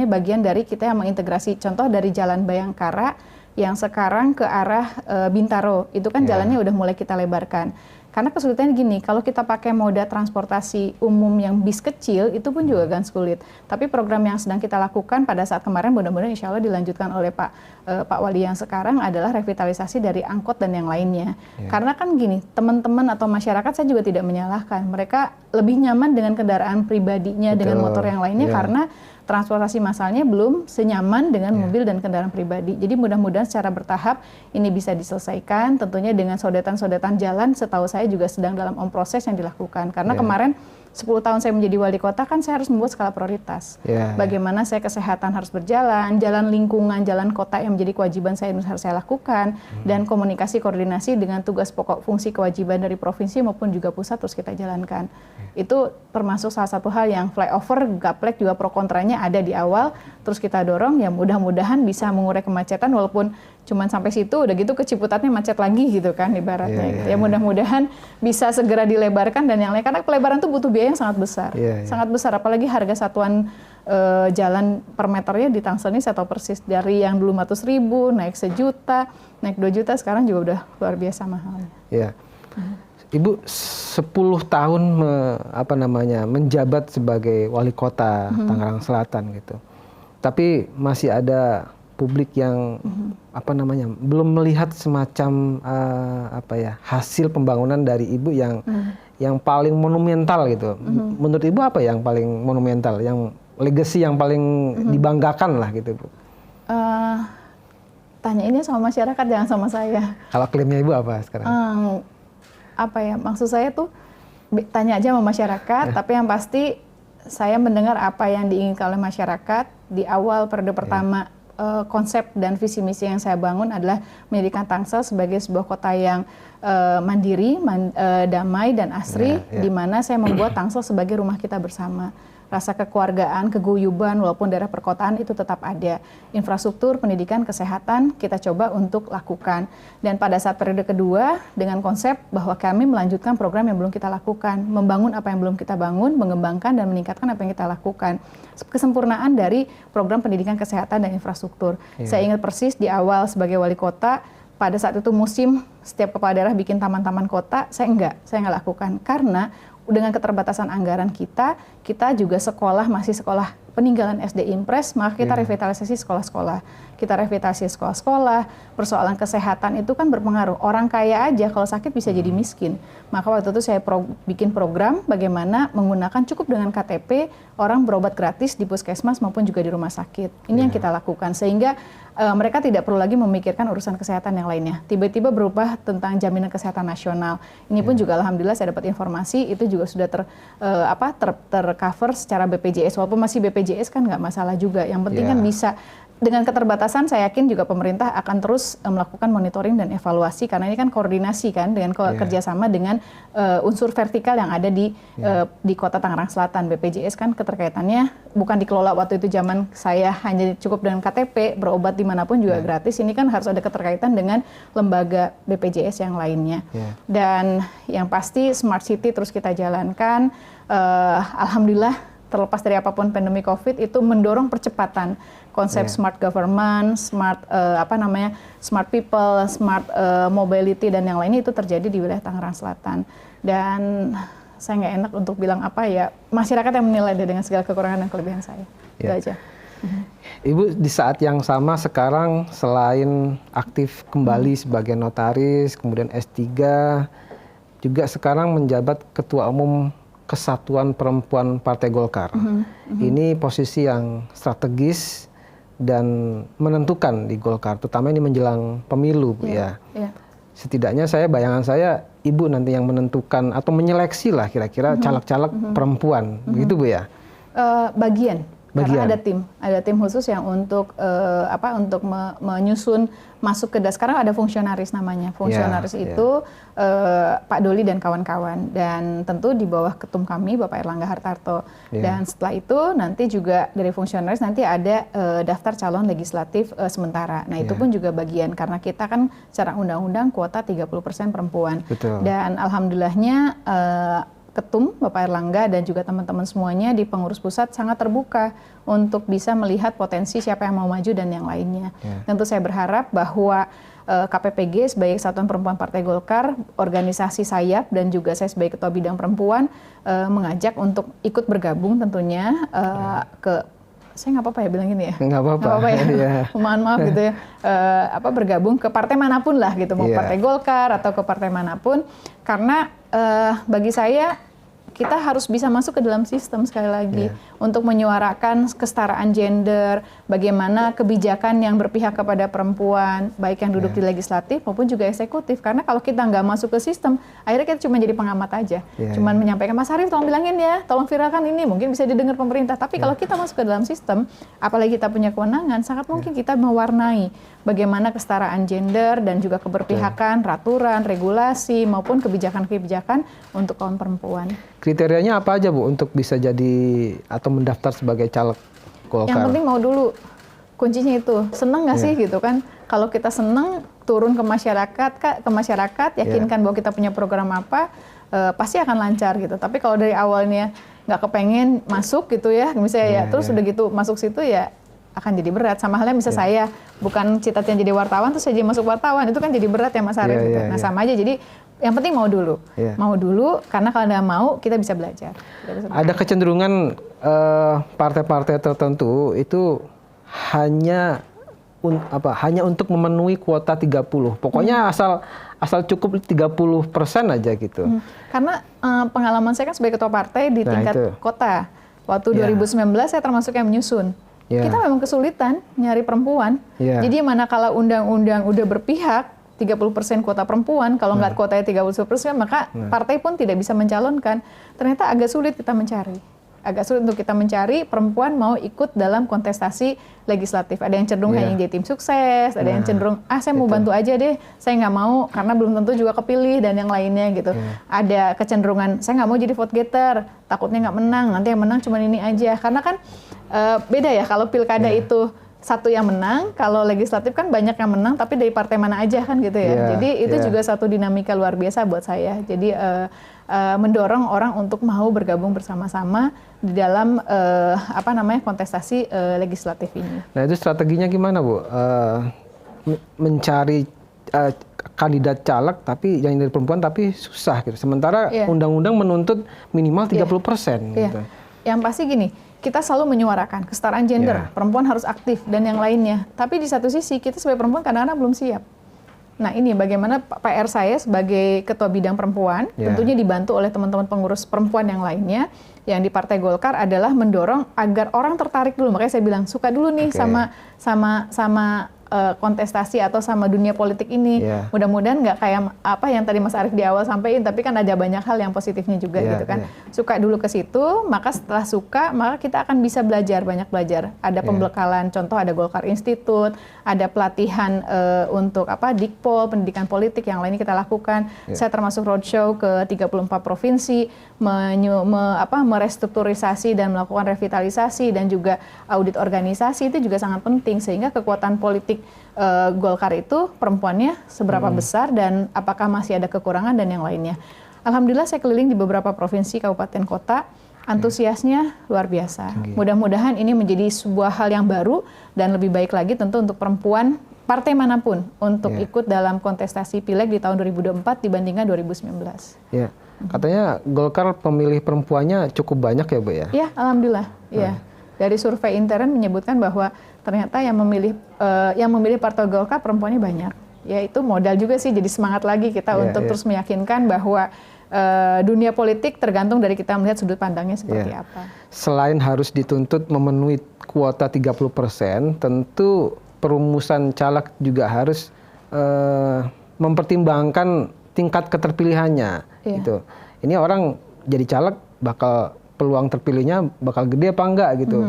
Speaker 2: bagian dari kita yang mengintegrasi. Contoh dari Jalan Bayangkara yang sekarang ke arah Bintaro, itu kan jalannya udah mulai kita lebarkan. Karena kesulitannya gini, kalau kita pakai moda transportasi umum yang bis kecil, itu pun juga agak sulit. Tapi program yang sedang kita lakukan pada saat kemarin, mudah-mudahan insya Allah dilanjutkan oleh Pak Wali yang sekarang adalah revitalisasi dari angkot dan yang lainnya. Karena kan gini, teman-teman atau masyarakat saya juga tidak menyalahkan. Mereka lebih nyaman dengan kendaraan pribadinya, dengan motor yang lainnya, karena transportasi massalnya belum senyaman dengan mobil dan kendaraan pribadi. Jadi mudah-mudahan secara bertahap ini bisa diselesaikan. Tentunya dengan sodetan-sodetan jalan, setahu saya juga sedang dalam proses yang dilakukan. Karena kemarin 10 tahun saya menjadi wali kota kan saya harus membuat skala prioritas. Bagaimana saya kesehatan harus berjalan, jalan lingkungan, jalan kota yang menjadi kewajiban saya harus saya lakukan, dan komunikasi koordinasi dengan tugas pokok fungsi kewajiban dari provinsi maupun juga pusat terus kita jalankan. Itu termasuk salah satu hal yang flyover, gaplek juga pro kontranya ada di awal, terus kita dorong ya mudah-mudahan bisa mengurai kemacetan walaupun cuman sampai situ, udah gitu ke Ciputatnya macet lagi gitu kan ibaratnya gitu. Ya mudah-mudahan bisa segera dilebarkan dan yang lain, karena pelebaran itu butuh biaya yang sangat besar. Sangat besar, apalagi harga satuan jalan per meternya di Tangsel ini saya tahu persis, dari yang dulu 100.000 naik 1 juta, naik 2 juta, sekarang juga udah luar biasa mahalnya.
Speaker 1: Ibu 10 tahun menjabat sebagai wali kota Tangerang Selatan gitu. Tapi masih ada publik yang belum melihat semacam hasil pembangunan dari Ibu yang paling monumental gitu. Menurut Ibu apa yang paling monumental, yang legacy yang paling dibanggakan lah gitu, Bu?
Speaker 2: Tanya ini sama masyarakat, jangan sama saya.
Speaker 1: Kalau klaimnya Ibu apa sekarang?
Speaker 2: Maksud saya tuh tanya aja sama masyarakat, tapi yang pasti saya mendengar apa yang diinginkan oleh masyarakat. Di awal periode pertama, konsep dan visi misi yang saya bangun adalah menjadikan Tangsel sebagai sebuah kota yang mandiri, damai dan asri, di mana saya membuat Tangsel sebagai rumah kita bersama. Rasa kekeluargaan, keguyuban, walaupun daerah perkotaan itu tetap ada. Infrastruktur, pendidikan, kesehatan kita coba untuk lakukan. Dan pada saat periode kedua, dengan konsep bahwa kami melanjutkan program yang belum kita lakukan, membangun apa yang belum kita bangun, mengembangkan dan meningkatkan apa yang kita lakukan. Kesempurnaan dari program pendidikan, kesehatan, dan infrastruktur. Saya ingat persis di awal sebagai wali kota, pada saat itu musim setiap kepala daerah bikin taman-taman kota, saya nggak lakukan. Karena dengan keterbatasan anggaran kita juga masih sekolah peninggalan SD Impres, maka kita revitalisasi sekolah-sekolah. Kita revitalisasi sekolah-sekolah, persoalan kesehatan itu kan berpengaruh. Orang kaya aja kalau sakit bisa jadi miskin. Maka waktu itu saya bikin program bagaimana menggunakan cukup dengan KTP, orang berobat gratis di puskesmas maupun juga di rumah sakit. Ini yang kita lakukan, sehingga mereka tidak perlu lagi memikirkan urusan kesehatan yang lainnya. Tiba-tiba berubah tentang jaminan kesehatan nasional. Ini pun juga alhamdulillah saya dapat informasi, itu juga sudah tercover secara BPJS. Walaupun masih BPJS kan nggak masalah juga. Yang penting kan bisa. Dengan keterbatasan saya yakin juga pemerintah akan terus melakukan monitoring dan evaluasi, karena ini kan koordinasi kan dengan kerjasama dengan unsur vertikal yang ada di Kota Tangerang Selatan. BPJS kan keterkaitannya bukan dikelola waktu itu zaman saya hanya cukup dengan KTP, berobat dimanapun juga gratis. Ini kan harus ada keterkaitan dengan lembaga BPJS yang lainnya. Dan yang pasti Smart City terus kita jalankan. Alhamdulillah terlepas dari apapun pandemi COVID itu mendorong percepatan konsep smart government, smart smart people, smart mobility dan yang lainnya itu terjadi di wilayah Tangerang Selatan. Dan saya nggak enak untuk bilang masyarakat yang menilai dengan segala kekurangan dan kelebihan saya. Itu aja.
Speaker 1: Ibu di saat yang sama sekarang selain aktif kembali sebagai notaris, kemudian S3, juga sekarang menjabat Ketua Umum Kesatuan Perempuan Partai Golkar. Ini posisi yang strategis dan menentukan di Golkar, terutama ini menjelang pemilu, Bu, ya. Setidaknya bayangan saya, Ibu nanti yang menentukan atau menyeleksi lah kira-kira caleg-caleg perempuan, begitu, Bu, ya?
Speaker 2: Bagian. Karena ada tim khusus yang untuk menyusun masuk ke sekarang ada fungsionaris namanya. Fungsionaris itu Pak Doli dan kawan-kawan, dan tentu di bawah ketum kami Bapak Erlangga Hartarto. Dan setelah itu nanti juga dari fungsionaris nanti ada daftar calon legislatif sementara. Nah, itu pun juga bagian karena kita kan secara undang-undang kuota 30% perempuan.
Speaker 1: Betul.
Speaker 2: Dan alhamdulillahnya Ketum Bapak Erlangga dan juga teman-teman semuanya di pengurus pusat sangat terbuka untuk bisa melihat potensi siapa yang mau maju dan yang lainnya. Tentu saya berharap bahwa KPPG sebagai Kesatuan Perempuan Partai Golkar, organisasi sayap, dan juga saya sebagai Ketua Bidang Perempuan mengajak untuk ikut bergabung tentunya saya nggak apa-apa ya bilang gini ya? Nggak apa-apa ya, mohon maaf gitu ya, bergabung ke partai manapun lah gitu, mau Partai Golkar atau ke partai manapun, karena bagi saya kita harus bisa masuk ke dalam sistem sekali lagi untuk menyuarakan kesetaraan gender, bagaimana kebijakan yang berpihak kepada perempuan, baik yang duduk di legislatif maupun juga eksekutif. Karena kalau kita nggak masuk ke sistem, akhirnya kita cuma jadi pengamat aja, cuman menyampaikan, Mas Arief tolong bilangin ya, tolong viralkan ini, mungkin bisa didengar pemerintah. Tapi kalau kita masuk ke dalam sistem, apalagi kita punya kewenangan, sangat mungkin kita mewarnai bagaimana kesetaraan gender dan juga keberpihakan, peraturan, regulasi maupun kebijakan-kebijakan untuk kaum perempuan.
Speaker 1: Kriterianya apa aja, Bu, untuk bisa jadi atau mendaftar sebagai caleg Golkar?
Speaker 2: Yang penting mau dulu, kuncinya itu seneng nggak sih gitu kan? Kalau kita seneng, turun ke masyarakat, yakinkan bahwa kita punya program apa, pasti akan lancar gitu. Tapi kalau dari awalnya nggak kepengen masuk gitu ya, misalnya terus udah gitu masuk situ ya akan jadi berat. Sama halnya misalnya saya bukan cita-citanya jadi wartawan terus saya jadi masuk wartawan, itu kan jadi berat ya Mas Arief. Nah sama aja, jadi yang penting mau dulu, mau dulu, karena kalau nggak mau kita bisa belajar.
Speaker 1: Ada kecenderungan partai-partai tertentu itu hanya untuk memenuhi kuota 30. Pokoknya asal cukup 30% aja gitu.
Speaker 2: Karena pengalaman saya kan sebagai ketua partai di tingkat kota. Waktu 2019 saya termasuk yang menyusun. Kita memang kesulitan nyari perempuan. Jadi manakala undang-undang udah berpihak 30% kuota perempuan, kalau nggak kuotanya 30%, maka partai pun tidak bisa mencalonkan. Ternyata agak sulit kita mencari. Agak sulit untuk kita mencari perempuan mau ikut dalam kontestasi legislatif. Ada yang cenderung hanya jadi tim sukses, ada yang cenderung, saya mau bantu aja deh, saya nggak mau karena belum tentu juga kepilih dan yang lainnya gitu. Ada kecenderungan, saya nggak mau jadi vote getter, takutnya nggak menang, nanti yang menang cuma ini aja. Karena kan beda ya kalau pilkada itu satu yang menang, kalau legislatif kan banyak yang menang, tapi dari partai mana aja kan gitu ya. Jadi itu juga satu dinamika luar biasa buat saya. Jadi mendorong orang untuk mau bergabung bersama-sama di dalam kontestasi legislatif ini. Nah
Speaker 1: itu strateginya gimana, Bu? Mencari kandidat caleg tapi yang dari perempuan tapi susah gitu. Sementara undang-undang menuntut minimal 30%. Gitu.
Speaker 2: Yang pasti gini, kita selalu menyuarakan kesetaraan gender, perempuan harus aktif dan yang lainnya. Tapi di satu sisi kita sebagai perempuan kadang-kadang belum siap. Nah ini bagaimana PR saya sebagai Ketua Bidang Perempuan, tentunya dibantu oleh teman-teman pengurus perempuan yang lainnya, yang di Partai Golkar adalah mendorong agar orang tertarik dulu. Makanya saya bilang suka dulu nih sama kontestasi atau sama dunia politik ini. Mudah-mudahan nggak kayak apa yang tadi Mas Arief di awal sampaikan, tapi kan ada banyak hal yang positifnya juga gitu kan. Suka dulu ke situ, maka setelah suka, maka kita akan bisa belajar, banyak belajar. Ada pembekalan, contoh ada Golkar Institute, ada pelatihan untuk Dikpol, pendidikan politik yang lainnya kita lakukan. Saya termasuk roadshow ke 34 provinsi, merestrukturisasi dan melakukan revitalisasi dan juga audit organisasi, itu juga sangat penting sehingga kekuatan politik Golkar itu perempuannya seberapa besar dan apakah masih ada kekurangan dan yang lainnya. Alhamdulillah saya keliling di beberapa provinsi, kabupaten, kota, antusiasnya luar biasa. Mudah-mudahan ini menjadi sebuah hal yang baru dan lebih baik lagi tentu untuk perempuan partai manapun untuk ikut dalam kontestasi pileg di tahun 2024 dibandingkan 2019.
Speaker 1: Katanya Golkar pemilih perempuannya cukup banyak ya, Bu ya? Ya,
Speaker 2: alhamdulillah. Dari survei intern menyebutkan bahwa ternyata yang memilih Partai Golkar perempuannya banyak. Ya itu modal juga sih, jadi semangat lagi kita untuk terus meyakinkan bahwa dunia politik tergantung dari kita melihat sudut pandangnya seperti apa.
Speaker 1: Selain harus dituntut memenuhi kuota 30%, tentu perumusan caleg juga harus mempertimbangkan tingkat keterpilihannya. Gitu. Ini orang jadi caleg bakal peluang terpilihnya bakal gede apa enggak gitu,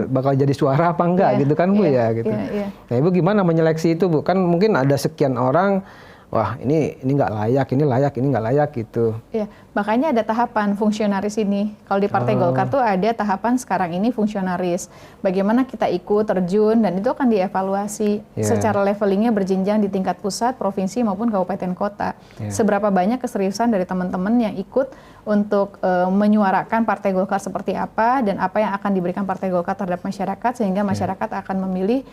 Speaker 1: bakal jadi suara apa enggak gitu kan Bu ya gitu. Nah Ibu gimana menyeleksi itu Bu? Kan mungkin ada sekian orang, wah ini nggak layak, ini layak, ini nggak layak gitu.
Speaker 2: Iya, makanya ada tahapan fungsionaris ini. Kalau di Partai Golkar tuh ada tahapan sekarang ini fungsionaris. Bagaimana kita ikut terjun dan itu akan dievaluasi secara levelingnya berjenjang di tingkat pusat, provinsi maupun kabupaten kota. Seberapa banyak keseriusan dari teman-teman yang ikut untuk menyuarakan Partai Golkar seperti apa dan apa yang akan diberikan Partai Golkar terhadap masyarakat sehingga masyarakat akan memilih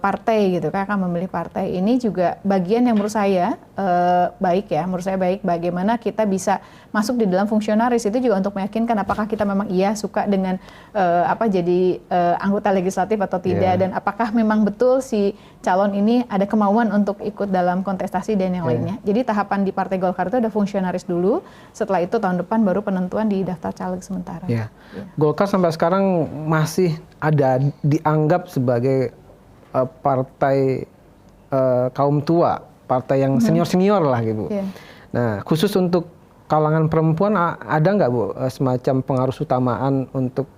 Speaker 2: partai gitu kan, akan memilih partai. Ini juga bagian yang menurut saya baik ya, menurut saya baik bagaimana kita bisa masuk di dalam fungsionaris itu juga untuk meyakinkan apakah kita memang suka dengan jadi anggota legislatif atau tidak dan apakah memang betul si calon ini ada kemauan untuk ikut dalam kontestasi dan yang lainnya. Jadi tahapan di Partai Golkar itu ada fungsionaris dulu, setelah itu tahun depan baru penentuan di daftar caleg sementara.
Speaker 1: Golkar sampai sekarang masih ada dianggap sebagai partai kaum tua, partai yang senior-senior lah gitu. Nah, khusus untuk kalangan perempuan ada nggak Bu semacam pengaruh utamaan untuk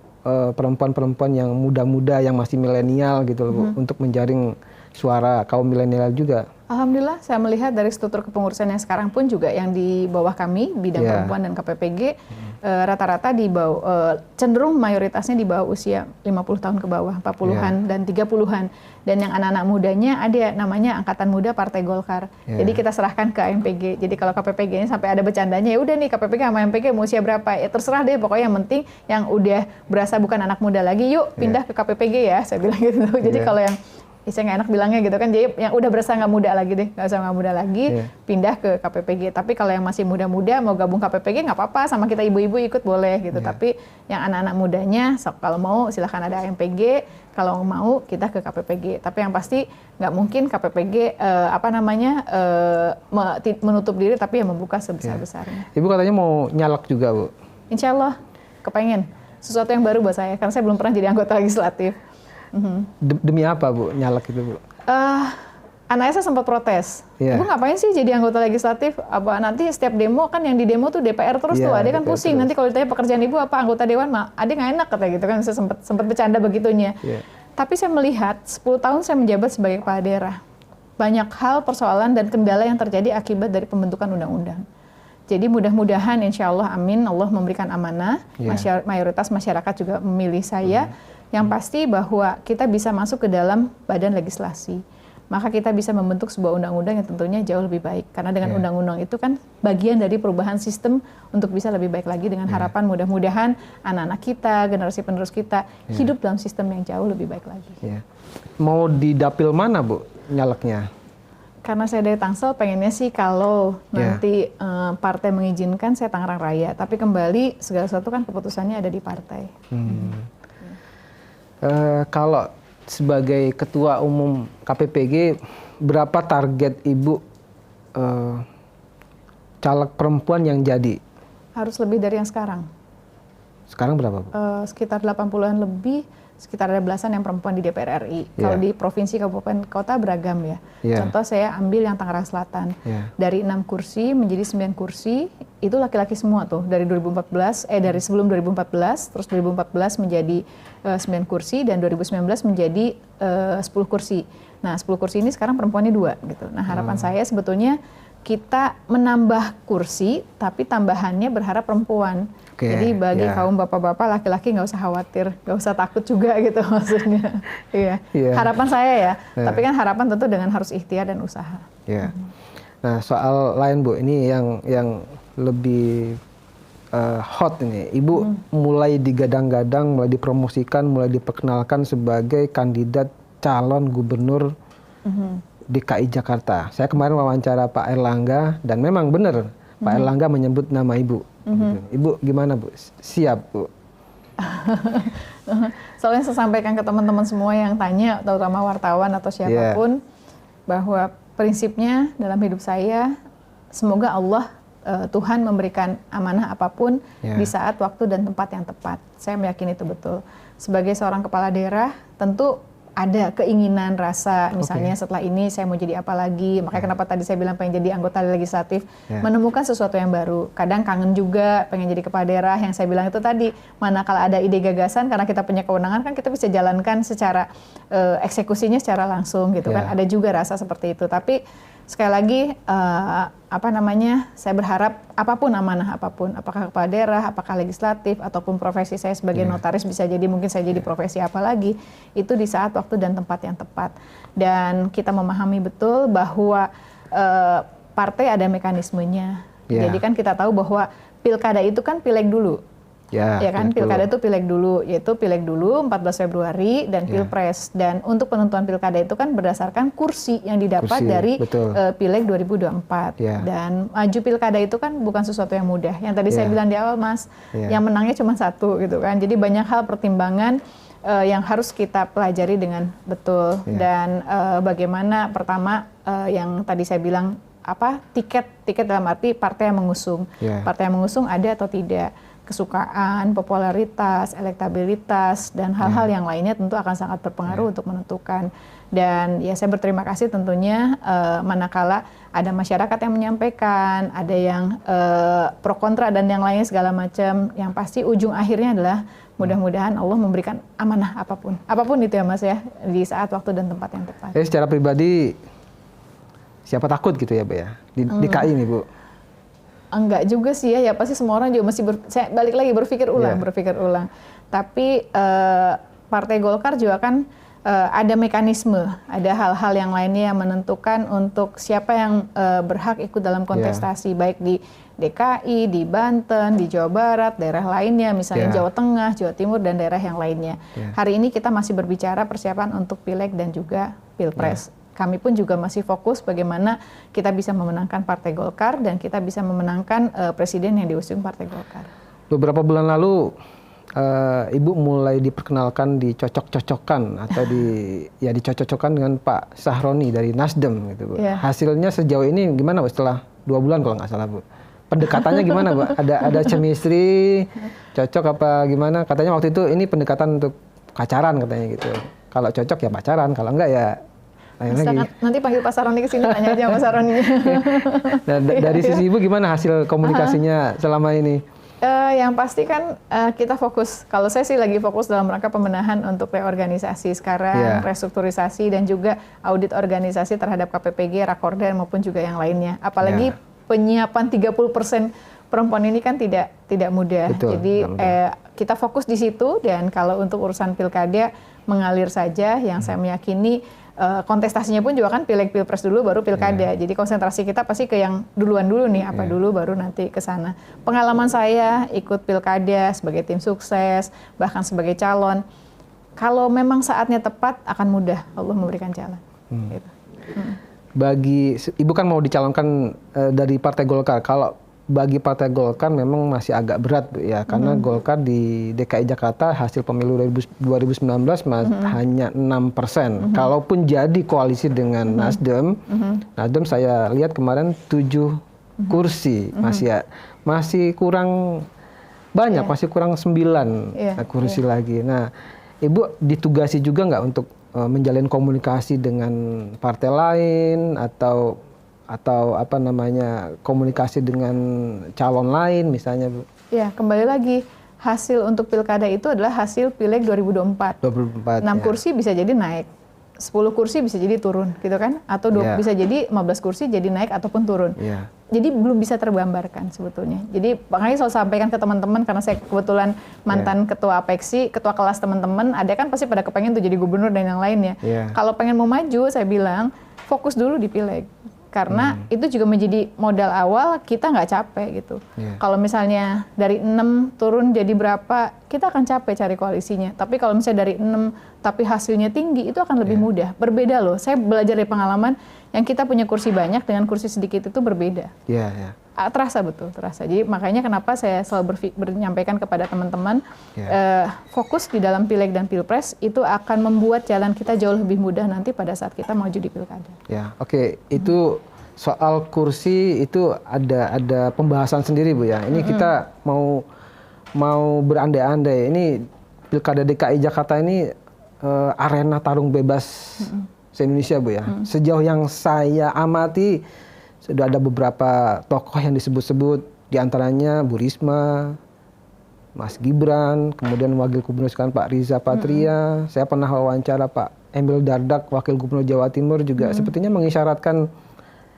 Speaker 1: perempuan-perempuan yang muda-muda yang masih milenial gitu loh Bu, untuk menjaring suara kaum milenial juga?
Speaker 2: Alhamdulillah saya melihat dari struktur kepengurusan yang sekarang pun juga yang di bawah kami bidang perempuan dan KPPG rata-rata di bawah cenderung mayoritasnya di bawah usia 50 tahun ke bawah, 40-an dan 30-an. Dan yang anak-anak mudanya ada namanya Angkatan Muda Partai Golkar. Jadi kita serahkan ke AMPG. Jadi kalau KPPG ini sampai ada bercandanya, ya udah nih KPPG sama AMPG mau usia berapa? Ya terserah deh, pokoknya yang penting yang udah berasa bukan anak muda lagi, yuk pindah ke KPPG ya, saya bilang gitu. Jadi kalau yang saya nggak enak bilangnya gitu kan, jadi yang udah berasa nggak muda lagi deh, nggak usah nggak muda lagi, pindah ke KPPG. Tapi kalau yang masih muda-muda mau gabung KPPG nggak apa-apa, sama kita ibu-ibu ikut boleh gitu. Tapi yang anak-anak mudanya, kalau mau silahkan ada AMPG, kalau mau kita ke KPPG. Tapi yang pasti nggak mungkin KPPG menutup diri, tapi yang membuka sebesar-besarnya.
Speaker 1: Ibu katanya mau nyalek juga Bu?
Speaker 2: Insya Allah, kepengen sesuatu yang baru buat saya, karena saya belum pernah jadi anggota legislatif.
Speaker 1: Demi apa Bu nyalek itu Bu?
Speaker 2: Anaknya saya sempat protes. Ibu ngapain sih jadi anggota legislatif? Apa nanti setiap demo kan yang di demo tuh DPR terus tuh, Ade kan pusing. Nanti kalau ditanya pekerjaan Ibu apa anggota dewan, Ade nggak enak katanya gitu kan. Saya sempat bercanda begitunya. Tapi saya melihat 10 tahun saya menjabat sebagai kepala daerah. Banyak hal, persoalan dan kendala yang terjadi akibat dari pembentukan undang-undang. Jadi mudah-mudahan insya Allah amin, Allah memberikan amanah, mayoritas masyarakat juga memilih saya. Yang pasti bahwa kita bisa masuk ke dalam badan legislasi. Maka kita bisa membentuk sebuah undang-undang yang tentunya jauh lebih baik. Karena dengan undang-undang itu kan bagian dari perubahan sistem untuk bisa lebih baik lagi dengan harapan mudah-mudahan anak-anak kita, generasi penerus kita hidup dalam sistem yang jauh lebih baik lagi.
Speaker 1: Mau di dapil mana Bu nyaleknya?
Speaker 2: Karena saya dari Tangsel pengennya sih kalau nanti partai mengizinkan saya Tangerang Raya. Tapi kembali segala sesuatu kan keputusannya ada di partai.
Speaker 1: Kalau sebagai ketua umum KPPG, berapa target Ibu caleg perempuan yang jadi?
Speaker 2: Harus lebih dari yang sekarang.
Speaker 1: Sekarang berapa Bu?
Speaker 2: Sekitar 80-an lebih, sekitar ada belasan yang perempuan di DPR RI. Kalau di provinsi, kabupaten, kota beragam ya. Contoh saya ambil yang Tangerang Selatan. Dari 6 kursi menjadi 9 kursi, itu laki-laki semua tuh. Dari 2014, dari sebelum 2014, terus 2014 menjadi 9 kursi, dan 2019 menjadi 10 kursi. Nah 10 kursi ini sekarang perempuannya 2 gitu. Nah harapan saya sebetulnya kita menambah kursi, tapi tambahannya berharap perempuan. Jadi bagi kaum bapak-bapak, laki-laki nggak usah khawatir, nggak usah takut juga gitu maksudnya. Harapan saya ya, tapi kan harapan tentu dengan harus ikhtiar dan usaha.
Speaker 1: Nah soal lain Bu, ini yang lebih hot ini. Ibu mulai digadang-gadang, mulai dipromosikan, mulai diperkenalkan sebagai kandidat calon gubernur DKI Jakarta. Saya kemarin wawancara Pak Erlangga dan memang benar Pak Erlangga menyebut nama Ibu. Ibu gimana Bu? Siap Bu?
Speaker 2: Soalnya saya sampaikan ke teman-teman semua yang tanya, terutama wartawan atau siapapun, bahwa prinsipnya dalam hidup saya, semoga Allah Tuhan memberikan amanah apapun di saat, waktu, dan tempat yang tepat. Saya meyakini itu betul. Sebagai seorang kepala daerah, tentu ada keinginan, rasa, misalnya setelah ini saya mau jadi apa lagi. Makanya kenapa tadi saya bilang pengen jadi anggota legislatif, menemukan sesuatu yang baru. Kadang kangen juga pengen jadi kepala daerah, yang saya bilang itu tadi, manakala ada ide gagasan, karena kita punya kewenangan kan kita bisa jalankan secara eksekusinya secara langsung gitu kan. Ada juga rasa seperti itu. Tapi sekali lagi saya berharap apapun amanah apapun, apakah kepala daerah, apakah legislatif, ataupun profesi saya sebagai notaris, bisa jadi mungkin saya jadi profesi apa lagi, itu di saat, waktu, dan tempat yang tepat. Dan kita memahami betul bahwa partai ada mekanismenya. Jadi kan kita tahu bahwa pilkada itu kan pileg dulu. Ya kan, pilkada itu pileg dulu, yaitu pileg dulu 14 Februari dan pilpres. Dan untuk penentuan pilkada itu kan berdasarkan kursi yang didapat dari pileg 2024. Dan maju pilkada itu kan bukan sesuatu yang mudah. Yang tadi saya bilang di awal, Mas, yang menangnya cuma satu gitu kan. Jadi banyak hal pertimbangan yang harus kita pelajari dengan betul. Dan bagaimana pertama yang tadi saya bilang tiket dalam arti partai yang mengusung. Partai yang mengusung ada atau tidak. Kesukaan, popularitas, elektabilitas, dan hal-hal yang lainnya tentu akan sangat berpengaruh untuk menentukan. Dan ya saya berterima kasih tentunya manakala ada masyarakat yang menyampaikan, ada yang pro kontra dan yang lainnya segala macam. Yang pasti ujung akhirnya adalah mudah-mudahan Allah memberikan amanah apapun. Apapun itu ya Mas ya, di saat, waktu, dan tempat yang tepat.
Speaker 1: Secara pribadi, siapa takut gitu ya Bu ya, di DKI nih Bu?
Speaker 2: Enggak juga sih ya pasti semua orang juga masih saya balik lagi berpikir ulang. Tapi Partai Golkar juga kan ada mekanisme, ada hal-hal yang lainnya yang menentukan untuk siapa yang berhak ikut dalam kontestasi, baik di DKI, di Banten, di Jawa Barat, daerah lainnya, misalnya Jawa Tengah, Jawa Timur, dan daerah yang lainnya. Hari ini kita masih berbicara persiapan untuk Pileg dan juga Pilpres. Kami pun juga masih fokus bagaimana kita bisa memenangkan Partai Golkar dan kita bisa memenangkan presiden yang diusung Partai Golkar.
Speaker 1: Beberapa bulan lalu Ibu mulai diperkenalkan, dicocok-cocokkan atau dicocok-cocokkan dengan Pak Sahroni dari Nasdem gitu Bu. Hasilnya sejauh ini gimana Bu setelah 2 bulan kalau nggak salah Bu? Pendekatannya gimana Bu? Ada chemistry, cocok apa gimana? Katanya waktu itu ini pendekatan untuk pacaran katanya gitu. Kalau cocok ya pacaran, kalau enggak ya
Speaker 2: nanti panggil Pak Saroni ke sini, tanya aja Pak Saroni.
Speaker 1: Nah, dari sisi Ibu gimana hasil komunikasinya selama ini?
Speaker 2: Yang pasti kan kita fokus, kalau saya sih lagi fokus dalam rangka pembenahan untuk reorganisasi sekarang, restrukturisasi dan juga audit organisasi terhadap KPPG, Rakorda maupun juga yang lainnya. Apalagi penyiapan 30% perempuan ini kan tidak mudah. Betul, jadi kita fokus di situ, dan kalau untuk urusan pilkada mengalir saja, yang saya meyakini kontestasinya pun juga kan pileg pilpres dulu baru pilkada. Jadi konsentrasi kita pasti ke yang duluan dulu nih, apa dulu baru nanti ke sana. Pengalaman saya ikut pilkada sebagai tim sukses, bahkan sebagai calon, kalau memang saatnya tepat akan mudah Allah memberikan jalan. Gitu.
Speaker 1: Bagi Ibu kan mau dicalonkan dari Partai Golkar. Kalau bagi Partai Golkar memang masih agak berat ya, karena Golkar di DKI Jakarta hasil pemilu 2019 hanya 6%. Kalaupun jadi koalisi dengan Nasdem, Nasdem saya lihat kemarin 7 kursi, masih kurang banyak, masih kurang 9 kursi lagi. Nah, Ibu ditugasi juga nggak untuk menjalin komunikasi dengan partai lain atau komunikasi dengan calon lain misalnya Bu? Ya,
Speaker 2: kembali lagi hasil untuk pilkada itu adalah hasil pileg 2024. 6 kursi bisa jadi naik, 10 kursi bisa jadi turun gitu kan, atau bisa jadi 15 kursi jadi naik ataupun turun. Jadi belum bisa tergambarkan sebetulnya. Jadi makanya saya sampaikan ke teman-teman, karena saya kebetulan mantan ketua Apeksi, ketua kelas teman-teman, ada kan pasti pada kepengen tuh jadi gubernur dan yang lainnya. Kalau pengen mau maju, saya bilang fokus dulu di pileg. Karena itu juga menjadi modal awal kita nggak capek gitu. Kalau misalnya dari 6 turun jadi berapa, kita akan capek cari koalisinya. Tapi kalau misalnya dari 6 tapi hasilnya tinggi, itu akan lebih mudah. Berbeda loh, saya belajar dari pengalaman yang kita punya kursi banyak dengan kursi sedikit itu berbeda. Terasa betul, terasa. Jadi makanya kenapa saya selalu menyampaikan kepada teman-teman, fokus di dalam pileg dan pilpres itu akan membuat jalan kita jauh lebih mudah nanti pada saat kita maju di pilkada.
Speaker 1: Oke. Itu soal kursi itu ada pembahasan sendiri Bu ya. Ini kita mau berandai-andai. Ini Pilkada DKI Jakarta ini arena tarung bebas se-Indonesia Bu ya. Sejauh yang saya amati sudah ada beberapa tokoh yang disebut-sebut, diantaranya Bu Risma, Mas Gibran, kemudian Wakil Gubernur sekarang Pak Riza Patria. Saya pernah wawancara Pak Emil Dardak, Wakil Gubernur Jawa Timur juga sepertinya mengisyaratkan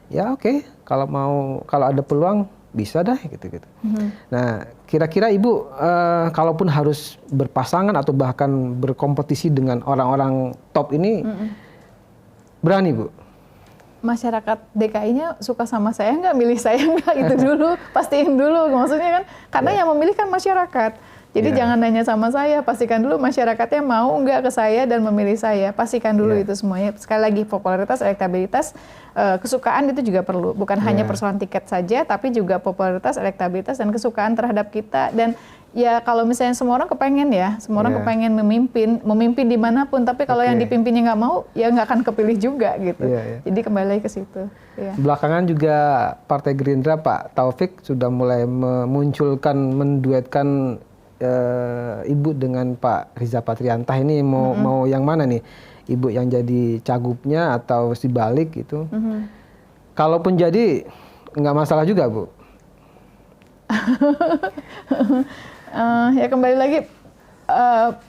Speaker 1: ya oke, kalau ada peluang bisa dah gitu. Nah, kira-kira Ibu kalaupun harus berpasangan atau bahkan berkompetisi dengan orang-orang top ini berani Bu?
Speaker 2: Masyarakat DKI-nya suka sama saya nggak, milih saya nggak, itu dulu pastiin dulu, maksudnya kan karena yang memilih kan masyarakat. Jadi jangan nanya sama saya, pastikan dulu masyarakatnya mau nggak ke saya dan memilih saya. Pastikan dulu itu semuanya. Sekali lagi popularitas, elektabilitas, kesukaan itu juga perlu. Bukan hanya persoalan tiket saja, tapi juga popularitas, elektabilitas, dan kesukaan terhadap kita. Dan ya kalau misalnya semua orang kepengen ya, semua orang kepengen memimpin dimanapun. Tapi kalau yang dipimpinnya nggak mau, ya nggak akan kepilih juga gitu. Jadi kembali lagi ke situ.
Speaker 1: Belakangan juga Partai Gerindra Pak Taufik sudah mulai menduetkan Ibu dengan Pak Riza Patria. Entah ini mau yang mana nih, Ibu yang jadi cagupnya atau sebalik itu. Kalaupun jadi nggak masalah juga Bu.
Speaker 2: Ya kembali lagi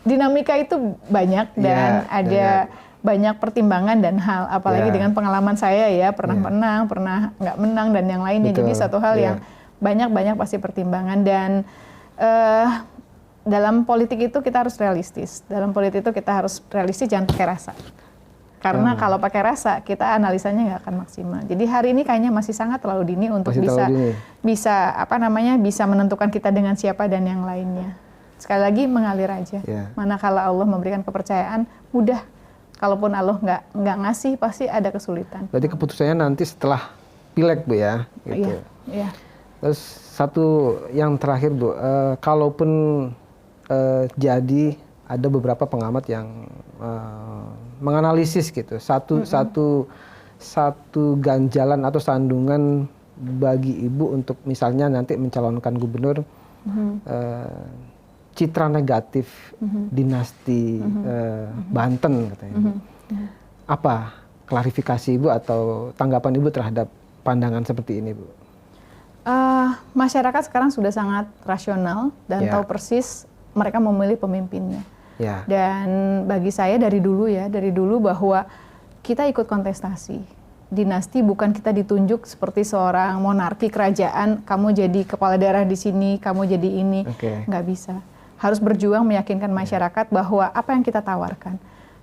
Speaker 2: dinamika itu banyak dan ada banyak pertimbangan dan hal, apalagi dengan pengalaman saya ya, pernah menang, pernah nggak menang dan yang lainnya. Jadi satu hal yang banyak pasti pertimbangan. Dan dalam politik itu kita harus realistis. Dalam politik itu kita harus realistis, jangan pakai rasa. Karena kalau pakai rasa, kita analisanya nggak akan maksimal. Jadi hari ini kayaknya masih sangat terlalu dini untuk bisa menentukan kita dengan siapa dan yang lainnya. Sekali lagi mengalir aja. Manakala Allah memberikan kepercayaan, mudah. Kalaupun Allah nggak ngasih, pasti ada kesulitan.
Speaker 1: Berarti keputusannya nanti setelah pileg Bu ya? Gitu.
Speaker 2: Iya.
Speaker 1: Terus satu yang terakhir Bu, kalaupun jadi ada beberapa pengamat yang menganalisis gitu satu ganjalan atau sandungan bagi Ibu untuk misalnya nanti mencalonkan gubernur, citra negatif dinasti Banten katanya. Apa klarifikasi Ibu atau tanggapan Ibu terhadap pandangan seperti ini Bu?
Speaker 2: Masyarakat sekarang sudah sangat rasional dan tahu persis mereka memilih pemimpinnya. Dan bagi saya dari dulu bahwa kita ikut kontestasi. Dinasti bukan kita ditunjuk seperti seorang monarki kerajaan, kamu jadi kepala daerah di sini, kamu jadi ini. Nggak bisa. Harus berjuang meyakinkan masyarakat bahwa apa yang kita tawarkan.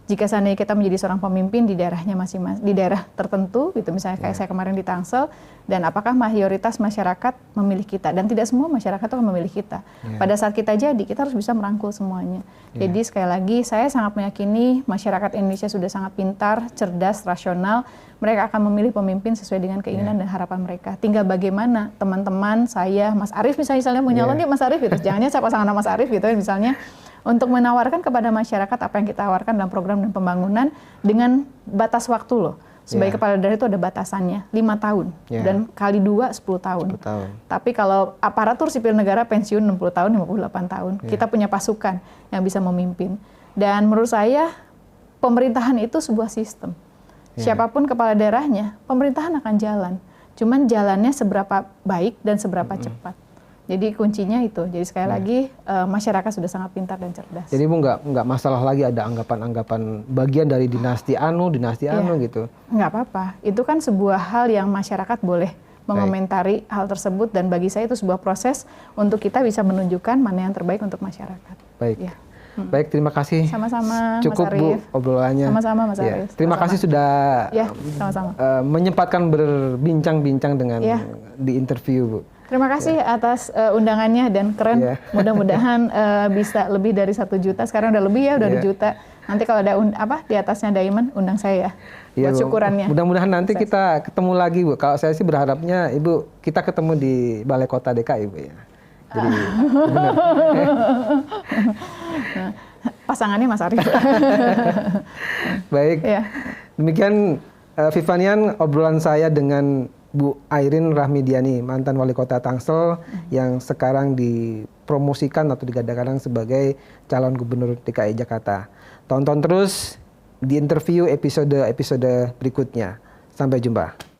Speaker 2: Jika seandainya kita menjadi seorang pemimpin di daerahnya masing-masing, di daerah tertentu, gitu misalnya kayak saya kemarin di Tangsel, dan apakah mayoritas masyarakat memilih kita, dan tidak semua masyarakat itu akan memilih kita. Pada saat kita jadi, kita harus bisa merangkul semuanya. Jadi sekali lagi, saya sangat meyakini masyarakat Indonesia sudah sangat pintar, cerdas, rasional. Mereka akan memilih pemimpin sesuai dengan keinginan dan harapan mereka. Tinggal bagaimana teman-teman saya, Mas Arief misalnya mau nyalon dia Mas Arief gitu, jangannya saya pasangan sama Mas Arief gitu misalnya. Untuk menawarkan kepada masyarakat apa yang kita tawarkan dalam program dan pembangunan dengan batas waktu loh. Sebagai kepala daerah itu ada batasannya, 5 tahun. Dan kali 2, 10 tahun. Tapi kalau aparatur sipil negara pensiun 60 tahun, 58 tahun. Kita punya pasukan yang bisa memimpin. Dan menurut saya, pemerintahan itu sebuah sistem. Siapapun kepala daerahnya, pemerintahan akan jalan. Cuman jalannya seberapa baik dan seberapa cepat. Jadi kuncinya itu. Jadi sekali lagi masyarakat sudah sangat pintar dan cerdas.
Speaker 1: Jadi Bu nggak masalah lagi ada anggapan-anggapan bagian dari dinasti anu gitu.
Speaker 2: Nggak apa-apa. Itu kan sebuah hal yang masyarakat boleh mengomentari hal tersebut, dan bagi saya itu sebuah proses untuk kita bisa menunjukkan mana yang terbaik untuk masyarakat.
Speaker 1: Baik. Baik, terima kasih.
Speaker 2: Sama-sama,
Speaker 1: Cukup
Speaker 2: Mas Arief.
Speaker 1: Bu obrolannya.
Speaker 2: Sama-sama Mas Arief.
Speaker 1: Terima kasih sudah
Speaker 2: sama-sama.
Speaker 1: Menyempatkan berbincang-bincang dengan di interview Bu.
Speaker 2: Terima kasih atas undangannya dan keren. Mudah-mudahan bisa lebih dari 1 juta. Sekarang udah lebih ya, udah 2 juta. Nanti kalau ada di atasnya Diamond, undang saya ya. Buat syukurannya. Mudah-mudahan nanti kita ketemu lagi Bu. Kalau saya sih berharapnya Ibu kita ketemu di Balai Kota DKI Bu ya. Jadi benar. Pasangannya Mas Arief. Baik. Demikian
Speaker 1: Vivanian, obrolan saya dengan Bu Airin Rahmidiani, mantan wali kota Tangsel yang sekarang dipromosikan atau digadang-gadang sebagai calon gubernur DKI Jakarta. Tonton terus di interview episode berikutnya. Sampai jumpa.